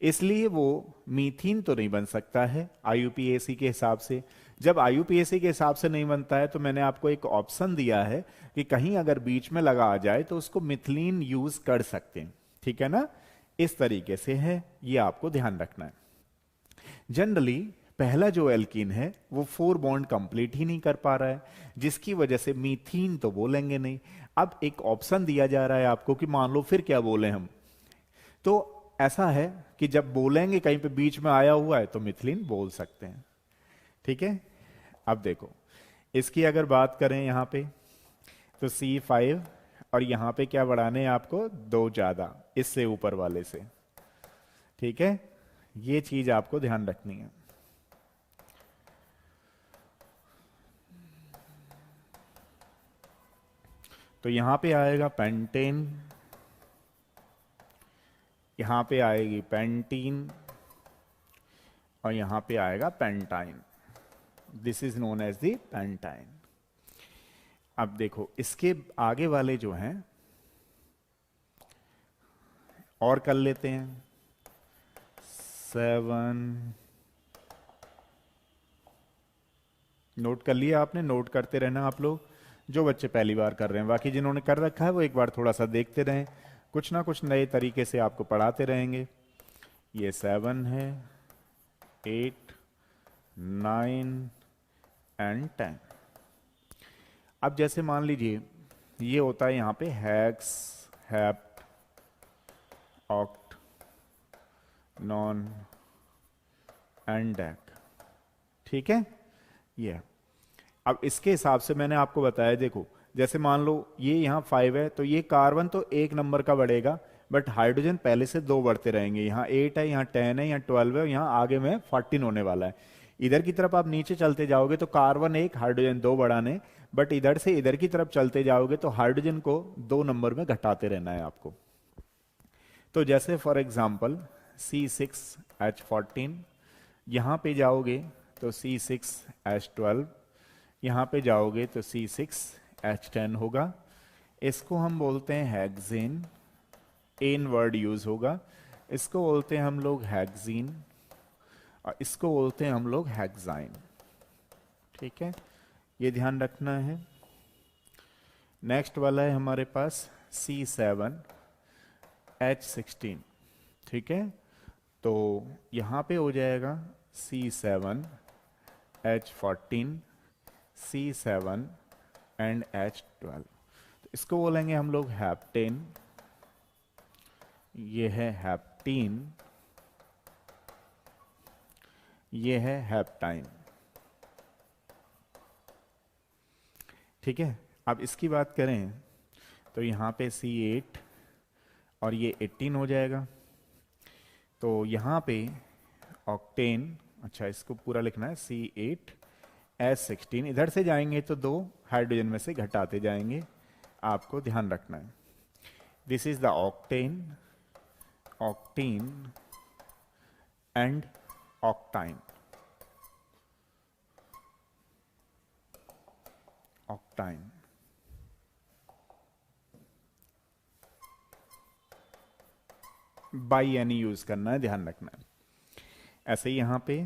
इसलिए वो मीथीन तो नहीं बन सकता है IUPAC के हिसाब से। जब IUPAC के हिसाब से नहीं बनता है तो मैंने आपको एक ऑप्शन दिया है कि कहीं अगर बीच में लगा आ जाए तो उसको मिथिलीन यूज कर सकते हैं, ठीक है ना। इस तरीके से है, ये आपको ध्यान रखना है। जनरली पहला जो एल्कीन है वो 4 बॉन्ड कंप्लीट ही नहीं कर पा रहा है, जिसकी वजह से मीथीन तो बोलेंगे नहीं। अब एक ऑप्शन दिया जा रहा है आपको कि मान लो फिर क्या बोले हम। तो ऐसा है कि जब बोलेंगे कहीं पे बीच में आया हुआ है तो मिथिलीन बोल सकते हैं। ठीक है, अब देखो इसकी अगर बात करें यहां पे, तो C5 और यहां पे क्या बढ़ाने हैं आपको, 2 ज्यादा इससे ऊपर वाले से। ठीक है, ये चीज आपको ध्यान रखनी है। तो यहां पे आएगा पेंटेन, यहां पे आएगी पेंटीन, और यहां पे आएगा pentyne. This is known as the pentyne. अब देखो इसके आगे वाले जो हैं और कर लेते हैं। 7 नोट कर लिया आपने, नोट करते रहना आप लोग, जो बच्चे पहली बार कर रहे हैं। बाकी जिन्होंने कर रखा है वो एक बार थोड़ा सा देखते रहें, कुछ ना कुछ नए तरीके से आपको पढ़ाते रहेंगे। ये 7 है, 8, 9 एंड 10। अब जैसे मान लीजिए ये होता है यहां पे hex, hept, oct, non and deck. ठीक है, ये अब इसके हिसाब से मैंने आपको बताया, देखो जैसे मान लो ये यहाँ 5 है तो ये कार्बन तो 1 नंबर का बढ़ेगा, बट हाइड्रोजन पहले से 2 बढ़ते रहेंगे। यहाँ 8 है, यहाँ 10 है, यहाँ 12 है, और यहाँ आगे में 14 होने वाला है। इधर की तरफ आप नीचे चलते जाओगे तो कार्बन 1 हाइड्रोजन 2 बढ़ाने, बट इधर से इधर की तरफ चलते जाओगे तो हाइड्रोजन को 2 नंबर में घटाते रहना है आपको। तो जैसे फॉर एग्जाम्पल C6H14, यहां पे जाओगे तो C6H12, यहां पे जाओगे तो C6H10 होगा। इसको हम बोलते हैं हेक्सेन, एन वर्ड यूज होगा। इसको बोलते हैं हम लोग हेक्सीन, और इसको बोलते हैं हम लोग हेक्साइन। ठीक है, ये ध्यान रखना है। नेक्स्ट वाला है हमारे पास C7H16। ठीक है, तो यहां पे हो जाएगा C7H14, C7 एंड H12। तो इसको बोलेंगे हम लोग हैप्टेन, ये है हैप्टीन, ये है हैप्टाइन। ठीक है, अब इसकी बात करें तो यहां पे C8 और ये 18 हो जाएगा। तो यहां पे ऑक्टेन, अच्छा इसको पूरा लिखना है, C8H16। इधर से जाएंगे तो 2 हाइड्रोजन में से घटाते जाएंगे, आपको ध्यान रखना है। This is the octane, octene and octyne. Octyne, by any use करना है, ध्यान रखना है। ऐसे ही यहां पे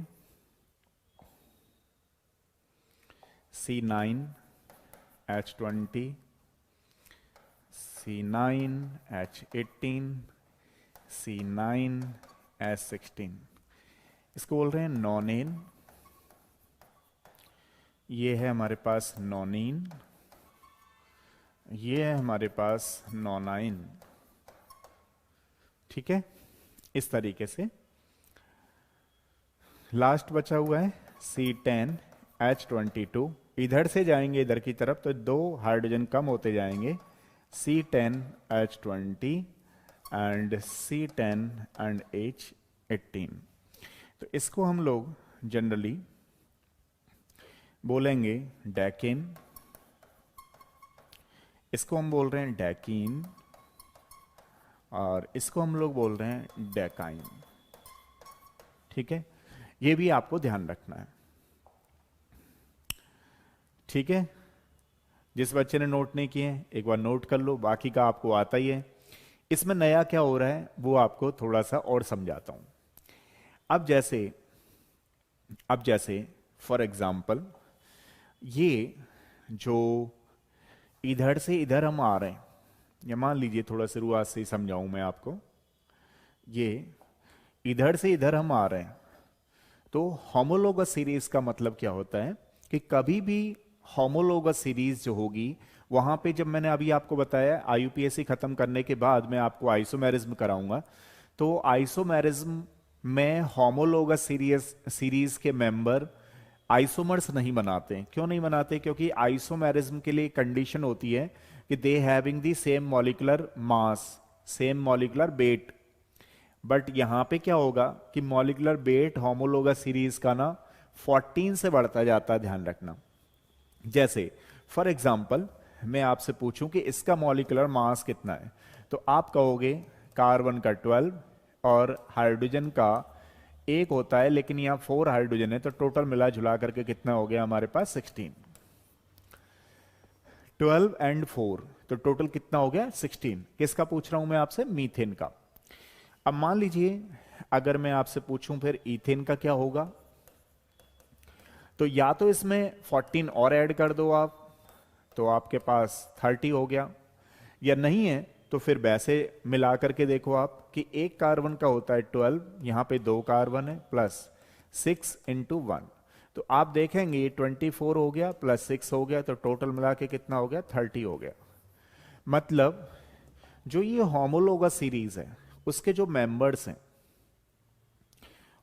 C9H20, C9H18, C9H16, इसको बोल रहे हैं नॉनेन। ये है हमारे पास नॉनीन, ये है हमारे पास नॉनाइन। ठीक है, इस तरीके से। लास्ट बचा हुआ है C10H22। इधर से जाएंगे इधर की तरफ तो 2 हाइड्रोजन कम होते जाएंगे, C10H20 and C10 and H18। तो इसको हम लोग जनरली बोलेंगे डैकिन, इसको हम बोल रहे हैं डैकीन, और इसको हम लोग बोल रहे हैं डैकाइन। ठीक है, ये भी आपको ध्यान रखना है। ठीक है, जिस बच्चे ने नोट नहीं किए एक बार नोट कर लो, बाकी का आपको आता ही है। इसमें नया क्या हो रहा है वो आपको थोड़ा सा और समझाता हूं। अब जैसे फॉर एग्जाम्पल ये जो इधर से इधर हम आ रहे हैं, या मान लीजिए थोड़ा शुरुआत से ही समझाऊं मैं आपको, ये इधर से इधर हम आ रहे हैं तो होमोलोगस सीरीज का मतलब क्या होता है कि कभी भी होमोलोगस सीरीज जो होगी, वहां पे जब मैंने अभी आपको बताया आईयूपीएसी खत्म करने के बाद मैं आपको आइसोमेरिज्म कराऊंगा, तो आइसोमेरिज्म में होमोलोगस सीरीज के मेंबर आइसोमर्स नहीं बनाते। क्यों नहीं बनाते? क्योंकि आइसोमेरिज्म के लिए कंडीशन होती है कि they having the same molecular mass, same molecular weight. But यहां पे क्या होगा कि मॉलिक्यूलर वेट होमोलोगस सीरीज का ना 14 से बढ़ता जाता है, ध्यान रखना। जैसे फॉर एग्जाम्पल मैं आपसे पूछूं कि इसका मॉलिक्यूलर मास कितना है, तो आप कहोगे कार्बन का 12 और हाइड्रोजन का एक होता है, लेकिन यहां 4 हाइड्रोजन है, तो टोटल मिला जुला करके कितना हो गया हमारे पास 16। 12 एंड 4 तो टोटल कितना हो गया 16। किसका पूछ रहा हूं मैं आपसे? मीथेन का। अब मान लीजिए अगर मैं आपसे पूछूं फिर ईथेन का क्या होगा, तो या तो इसमें 14 और ऐड कर दो आप, तो आपके पास 30 हो गया, या नहीं है तो फिर वैसे मिला करके देखो आप कि एक कार्बन का होता है 12, यहां पे 2 कार्बन है, प्लस 6 इंटू 1, तो आप देखेंगे ये 24 हो गया प्लस 6 हो गया, तो टोटल मिला के कितना हो गया 30 हो गया। मतलब जो ये होमोलोगस सीरीज है उसके जो मेंबर्स हैं,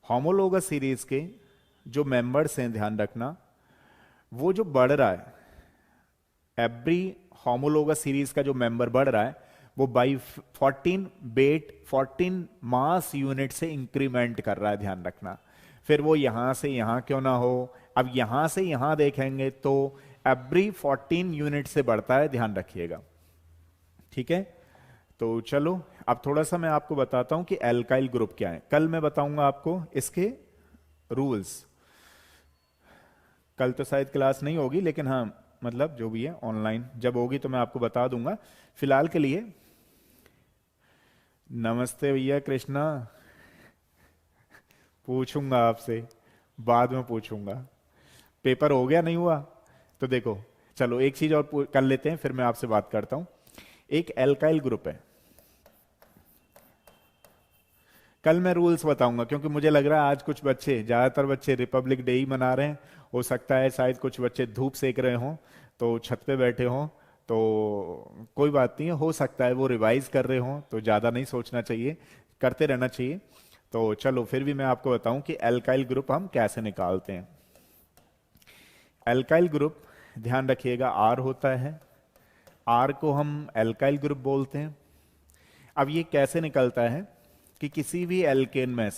होमोलोगस सीरीज के जो मेंबर्स हैं, ध्यान रखना, वो जो बढ़ रहा है, एवरी होमोलोगस सीरीज का जो मेंबर बढ़ रहा है वो बाई 14 वेट 14 मास यूनिट से इंक्रीमेंट कर रहा है, ध्यान रखना। फिर वो यहां से यहां क्यों ना हो, अब यहां से यहां देखेंगे तो एवरी 14 यूनिट से बढ़ता है, ध्यान रखिएगा। ठीक है, तो चलो अब थोड़ा सा मैं आपको बताता हूं कि एल्काइल ग्रुप क्या है। कल मैं बताऊंगा आपको इसके रूल्स। कल तो शायद क्लास नहीं होगी, लेकिन हाँ मतलब जो भी है ऑनलाइन जब होगी तो मैं आपको बता दूंगा। फिलहाल के लिए नमस्ते भैया कृष्णा, पूछूंगा आपसे, बाद में पूछूंगा। पेपर हो गया नहीं हुआ तो देखो, चलो एक चीज और कर लेते हैं, फिर मैं आपसे बात करता हूं। एक एल्काइल ग्रुप है, कल मैं रूल्स बताऊंगा, क्योंकि मुझे लग रहा है आज कुछ बच्चे, ज्यादातर बच्चे रिपब्लिक डे ही मना रहे हैं। हो सकता है शायद कुछ बच्चे धूप सेक रहे हों, तो छत पे बैठे हों, तो कोई बात नहीं है, हो सकता है वो रिवाइज कर रहे हों, तो ज्यादा नहीं सोचना चाहिए, करते रहना चाहिए। तो चलो फिर भी मैं आपको बताऊं कि एल्काइल ग्रुप हम कैसे निकालते हैं। एल्काइल ग्रुप ध्यान रखिएगा आर होता है, आर को हम एल्काइल ग्रुप बोलते हैं। अब ये कैसे निकलता है कि किसी भी एल्केन में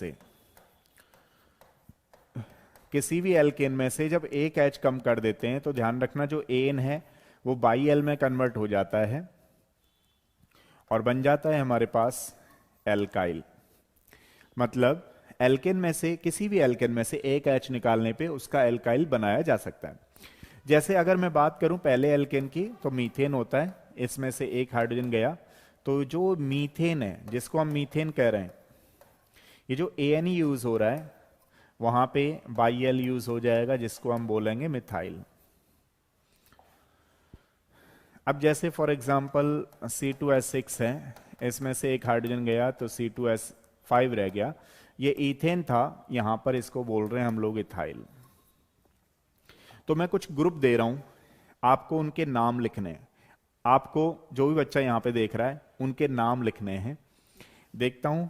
से जब एक एच कम कर देते हैं, तो ध्यान रखना जो एन है वो बाई एल में कन्वर्ट हो जाता है और बन जाता है हमारे पास एल्काइल। मतलब एल्केन में से, किसी भी एल्केन में से एक एच निकालने पे उसका एल्काइल बनाया जा सकता है। जैसे अगर मैं बात करूं पहले एल्केन की, तो मीथेन होता है, इसमें से एक हाइड्रोजन गया, तो जो मीथेन है जिसको हम मीथेन कह रहे हैं, ये जो एन यूज हो रहा है वहां पे बाई एल यूज हो जाएगा, जिसको हम बोलेंगे मिथाइल। अब जैसे फॉर एग्जांपल C2H6 है, इसमें से एक हाइड्रोजन गया तो C2H5 रह गया, ये इथेन था, यहां पर इसको बोल रहे हैं हम लोग इथाइल। तो मैं कुछ ग्रुप दे रहा हूं, आपको उनके नाम लिखने हैं। आपको जो भी बच्चा यहां पे देख रहा है उनके नाम लिखने हैं। देखता हूं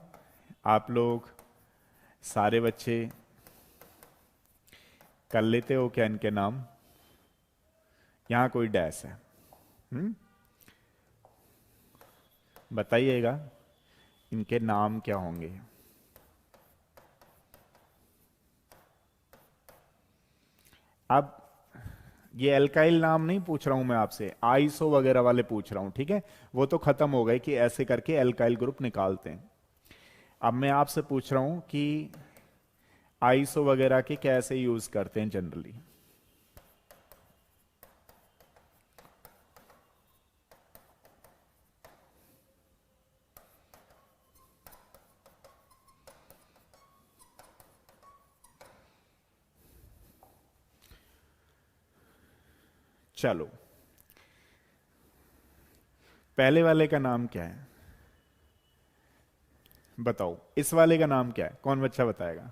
आप लोग सारे बच्चे कर लेते हो क्या इनके नाम? यहां कोई डैश है? बताइएगा इनके नाम क्या होंगे। अब ये एल्काइल नाम नहीं पूछ रहा हूं मैं आपसे, आइसो वगैरह वाले पूछ रहा हूं, ठीक है? वो तो खत्म हो गए कि ऐसे करके एल्काइल ग्रुप निकालते हैं। अब मैं आपसे पूछ रहा हूं कि आइसो वगैरह के कैसे यूज करते हैं जनरली। चलो पहले वाले का नाम क्या है बताओ, इस वाले का नाम क्या है? कौन बच्चा बताएगा?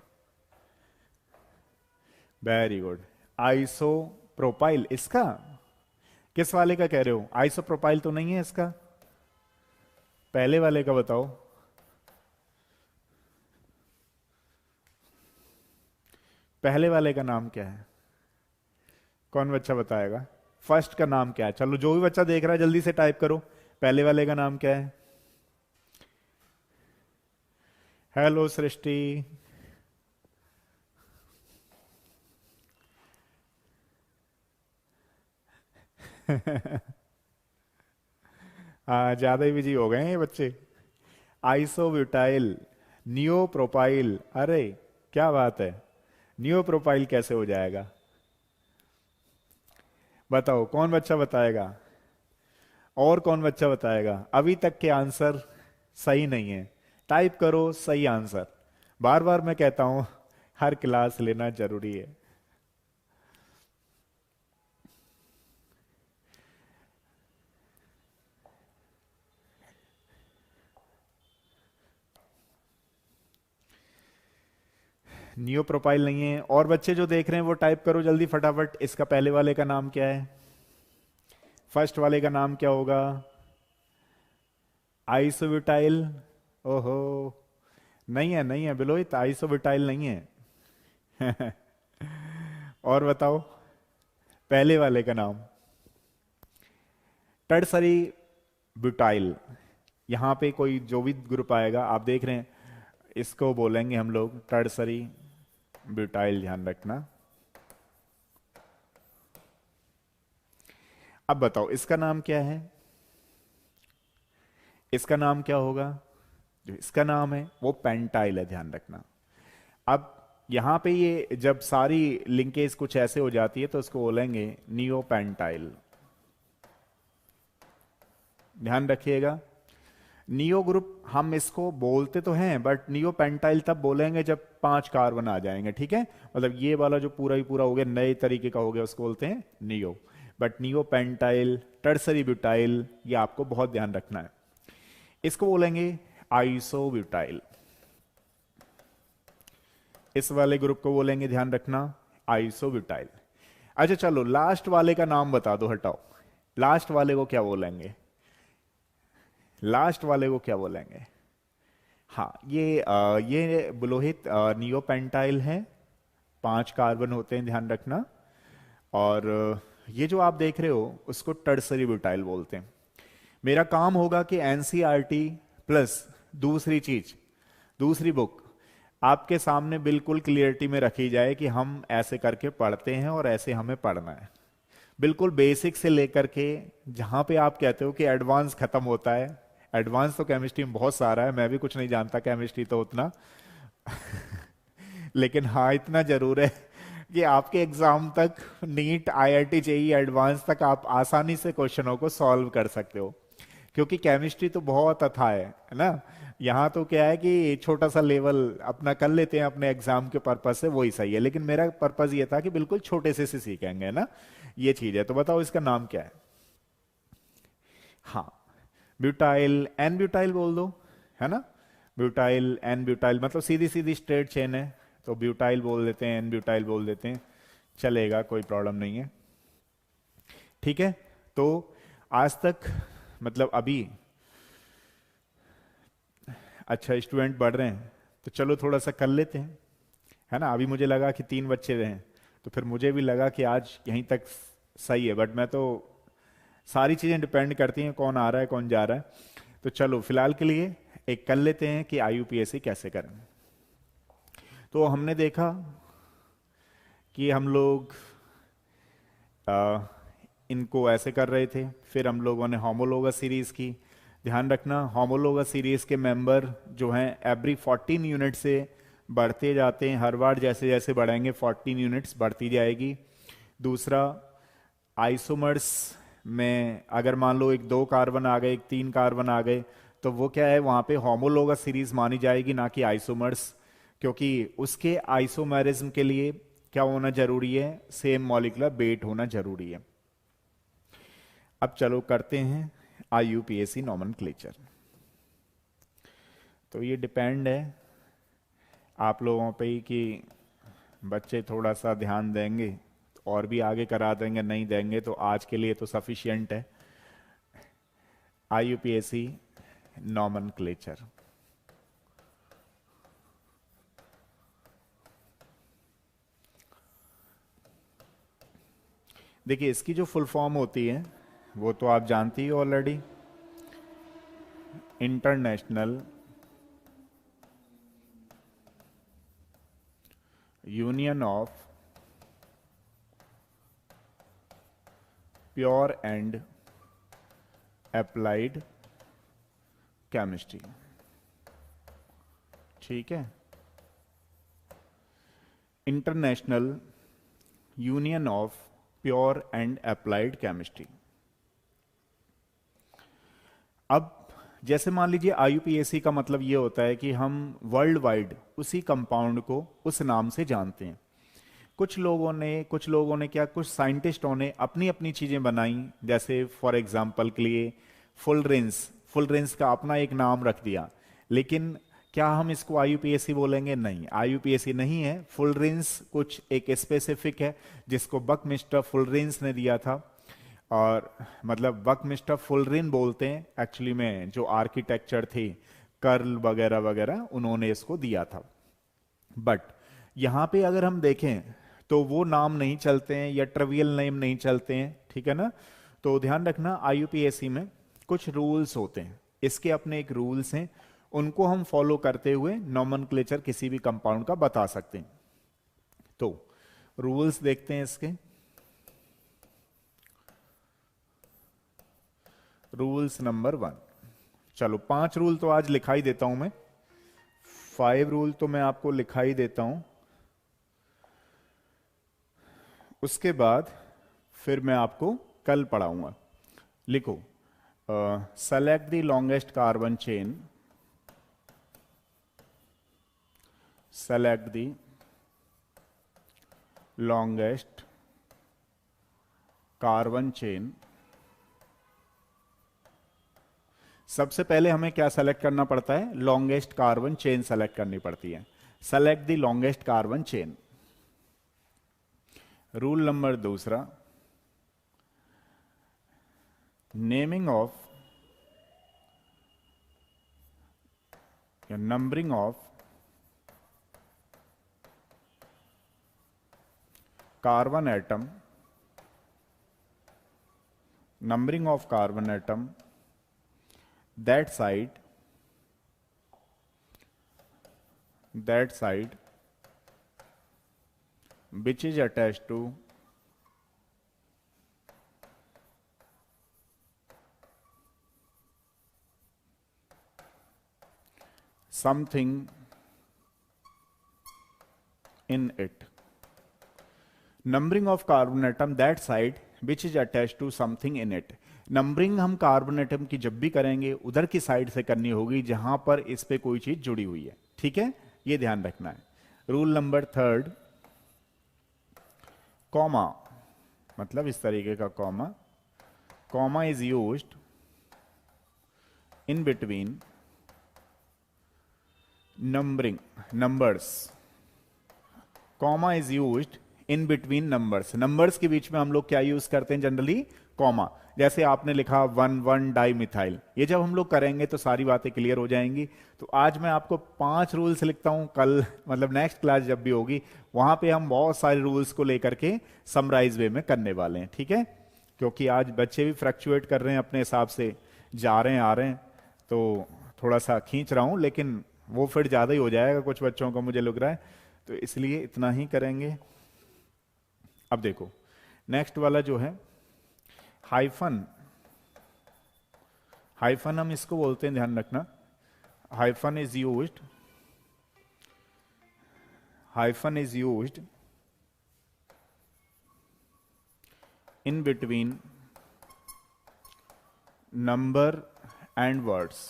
Very good. आइसो प्रोपाइल, इसका किस वाले का कह रहे हो? आइसो प्रोपाइल तो नहीं है इसका, पहले वाले का बताओ। पहले वाले का नाम क्या है? कौन बच्चा बताएगा? फर्स्ट का नाम क्या है? चलो जो भी बच्चा देख रहा है जल्दी से टाइप करो, पहले वाले का नाम क्या है? हेलो सृष्टि। हाँ, ज्यादा ही बिजी हो गए हैं ये बच्चे। आइसोब्यूटाइल नियो प्रोपाइल, अरे क्या बात है, नियो प्रोपाइल कैसे हो जाएगा? बताओ कौन बच्चा बताएगा, और कौन बच्चा बताएगा? अभी तक के आंसर सही नहीं है, टाइप करो सही आंसर। बार बार मैं कहता हूं, हर क्लास लेना जरूरी है। नियो प्रोपाइल नहीं है, और बच्चे जो देख रहे हैं वो टाइप करो जल्दी फटाफट, इसका पहले वाले का नाम क्या है? फर्स्ट वाले का नाम क्या होगा? आइसोब्यूटाइल। ओहो, नहीं है, नहीं है बिलोई, आइसोब्यूटाइल नहीं है। और बताओ पहले वाले का नाम। Tertiary butyl. यहां पे कोई जो भी ग्रुप आएगा आप देख रहे हैं, इसको बोलेंगे हम लोग टर्सरी ब्यूटाइल, ध्यान रखना। अब बताओ इसका नाम क्या है? इसका नाम क्या होगा? जो इसका नाम है वो पेंटाइल है, ध्यान रखना। अब यहां पे ये जब सारी लिंकेज कुछ ऐसे हो जाती है तो इसको बोलेंगे नियो पेंटाइल, ध्यान रखिएगा। नियो ग्रुप हम इसको बोलते तो हैं, बट नियो पेंटाइल तब बोलेंगे जब 5 कार्बन आ जाएंगे, ठीक है? मतलब ये वाला जो पूरा ही पूरा हो गया, नए तरीके का हो गया, उसको बोलते हैं neo. But neo pentyl, tertiary butyl, ये आपको बहुत ध्यान रखना है। इसको बोलेंगे आइसोब्यूटाइल। इस वाले ग्रुप को बोलेंगे, ध्यान रखना, आइसोब्यूटाइल। अच्छा चलो लास्ट वाले का नाम बता दो, हटाओ। लास्ट वाले को क्या बोलेंगे? लास्ट वाले को क्या बोलेंगे? हाँ, ये बुलोहित नियोपेंटाइल है, 5 कार्बन होते हैं, ध्यान रखना। और ये जो आप देख रहे हो उसको टर्सरी ब्यूटाइल बोलते हैं। मेरा काम होगा कि एनसीईआरटी प्लस दूसरी चीज, दूसरी बुक आपके सामने बिल्कुल क्लियरिटी में रखी जाए कि हम ऐसे करके पढ़ते हैं और ऐसे हमें पढ़ना है। बिल्कुल बेसिक से लेकर के जहां पे आप कहते हो कि एडवांस खत्म होता है। एडवांस तो केमिस्ट्री में बहुत सारा है, मैं भी कुछ नहीं जानता केमिस्ट्री तो उतना। लेकिन हाँ इतना जरूर है कि आपके एग्जाम तक, नीट आईआईटी जेई एडवांस तक आप आसानी से क्वेश्चनों को सॉल्व कर सकते हो, क्योंकि केमिस्ट्री तो बहुत अथाह है ना। यहाँ तो क्या है कि छोटा सा लेवल अपना कर लेते हैं अपने एग्जाम के पर्पज से, वही सही है। लेकिन मेरा पर्पज ये था कि बिल्कुल छोटे से सीखेंगे ना, ये चीज है। तो बताओ इसका नाम क्या है? हाँ, ब्यूटाइल एन ब्यूटाइल बोल दो, है ना। ब्यूटाइल एन ब्यूटाइल मतलब सीधी सीधी स्ट्रेट चेन है, तो ब्यूटाइल बोल देते हैं, एन ब्यूटाइल बोल देते हैं, चलेगा, कोई प्रॉब्लम नहीं है। ठीक है, तो आज तक मतलब अभी अच्छा स्टूडेंट बढ़ रहे हैं, तो चलो थोड़ा सा कर लेते हैं, है ना। अभी मुझे लगा कि 3 बच्चे रहे, तो फिर मुझे भी लगा कि आज यहीं तक सही है, बट मैं तो सारी चीजें डिपेंड करती हैं कौन आ रहा है कौन जा रहा है। तो चलो फिलहाल के लिए एक कर लेते हैं कि आईयूपीएससी कैसे करें। तो हमने देखा कि हम लोग आ, इनको ऐसे कर रहे थे, फिर हम लोगों ने होमोलोगस सीरीज की। ध्यान रखना, होमोलोगस सीरीज के मेंबर जो हैं एवरी 14 यूनिट से बढ़ते जाते हैं, हर बार जैसे जैसे बढ़ेंगे 14 यूनिट्स बढ़ती जाएगी। दूसरा, आइसोमर्स में अगर मान लो एक 2 कार्बन आ गए, एक 3 कार्बन आ गए, तो वो क्या है, वहां पे होमोलोगस सीरीज मानी जाएगी, ना कि आइसोमर्स, क्योंकि उसके आइसोमेरिज्म के लिए क्या होना जरूरी है, सेम मॉलिक्यूलर वेट होना जरूरी है। अब चलो करते हैं आईयूपीएसी नॉमेनक्लेचर। तो ये डिपेंड है आप लोगों पे ही कि बच्चे थोड़ा सा ध्यान देंगे और भी आगे करा देंगे, नहीं देंगे तो आज के लिए तो सफिशिएंट है। IUPAC nomenclature. देखिए इसकी जो फुल फॉर्म होती है वो तो आप जानती हो already, international union of pure and applied chemistry. ठीक है, international union of pure and applied chemistry. अब जैसे मान लीजिए IUPAC का मतलब ये होता है कि हम वर्ल्ड वाइड उसी कंपाउंड को उस नाम से जानते हैं। कुछ लोगों ने क्या, कुछ साइंटिस्टों ने अपनी अपनी चीजें बनाई, जैसे फॉर एग्जांपल के लिए फुलरेंस का अपना एक नाम रख दिया। लेकिन क्या हम इसको IUPAC बोलेंगे? नहीं, IUPAC नहीं है। फुलरेंस कुछ एक स्पेसिफिक है जिसको बकमिस्टर फुलरेंस ने दिया था, और मतलब बकमिस्टर फुलरेन बोलते हैं एक्चुअली में, जो आर्किटेक्चर थे कर्ल वगैरह वगैरह, उन्होंने इसको दिया था। बट यहां पे अगर हम देखें तो वो नाम नहीं चलते हैं या ट्रिवियल नेम नहीं चलते हैं, ठीक है ना। तो ध्यान रखना IUPAC में कुछ रूल्स होते हैं, इसके अपने एक रूल्स हैं, उनको हम फॉलो करते हुए नॉमेनक्लेचर किसी भी कंपाउंड का बता सकते हैं। तो रूल्स देखते हैं इसके। रूल्स नंबर 1, चलो 5 रूल तो आज लिखा ही देता हूं मैं, 5 रूल तो मैं आपको लिखा ही देता हूं, उसके बाद फिर मैं आपको कल पढ़ाऊंगा। लिखो, select the longest carbon chain, select the longest carbon chain. सबसे पहले हमें क्या सेलेक्ट करना पड़ता है? लॉन्गेस्ट कार्बन चेन सेलेक्ट करनी पड़ती है। Select the longest carbon chain. Rule number 2, naming of या numbering of carbon atom, numbering of carbon atom that side which is attached to something in it. Numbering of carbon atom that side which is attached to something in it. Numbering हम carbon atom की जब भी करेंगे उधर की side से करनी होगी जहां पर इस पे कोई चीज जुड़ी हुई है, ठीक है, ये ध्यान रखना है। रूल नंबर 3, कॉमा, मतलब इस तरीके का comma, comma is used in between numbering numbers, comma is used in between numbers. Numbers के बीच में हम लोग क्या यूज करते हैं जनरली? कॉमा। जैसे आपने लिखा 1,1 डाइमिथाइल, ये जब हम लोग करेंगे तो सारी बातें क्लियर हो जाएंगी। तो आज मैं आपको 5 रूल्स लिखता हूं, कल मतलब नेक्स्ट क्लास जब भी होगी वहां पे हम बहुत सारे रूल्स को लेकर के समराइज वे में करने वाले हैं, ठीक है। क्योंकि आज बच्चे भी फ्लक्चुएट कर रहे हैं अपने हिसाब से, जा रहे हैं आ रहे हैं, तो थोड़ा सा खींच रहा हूं, लेकिन वो फिर ज्यादा ही हो जाएगा कुछ बच्चों को, मुझे लग रहा है, तो इसलिए इतना ही करेंगे। अब देखो नेक्स्ट वाला जो है हाइफन, हाइफन हम इसको बोलते हैं, ध्यान रखना, hyphen is used, hyphen is used in between number and words.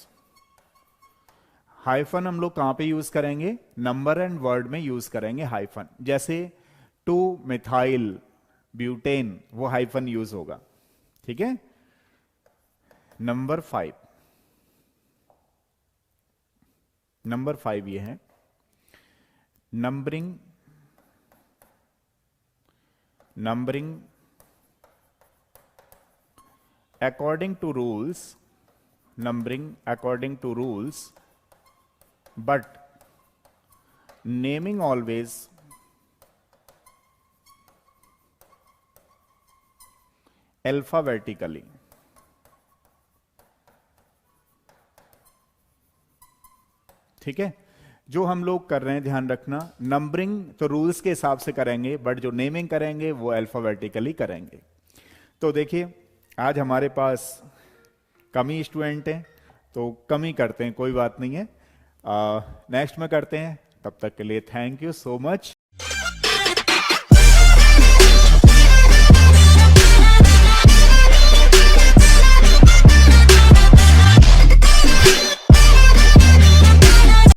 Hyphen हम लोग कहां पे यूज करेंगे? नंबर एंड वर्ड में यूज करेंगे हाइफन। जैसे 2 मिथाइल ब्यूटेन, वो हाइफन यूज होगा, ठीक है। नंबर 5, नंबर 5 ये है numbering numbering according to rules, numbering according to rules, but naming always alphabetically. ठीक है, जो हम लोग कर रहे हैं ध्यान रखना, नंबरिंग तो रूल्स के हिसाब से करेंगे, बट जो नेमिंग करेंगे वो अल्फाबेटिकली करेंगे। तो देखिए आज हमारे पास कम ही स्टूडेंट हैं, तो कम ही करते हैं, कोई बात नहीं है, नेक्स्ट में करते हैं। तब तक के लिए थैंक यू सो मच।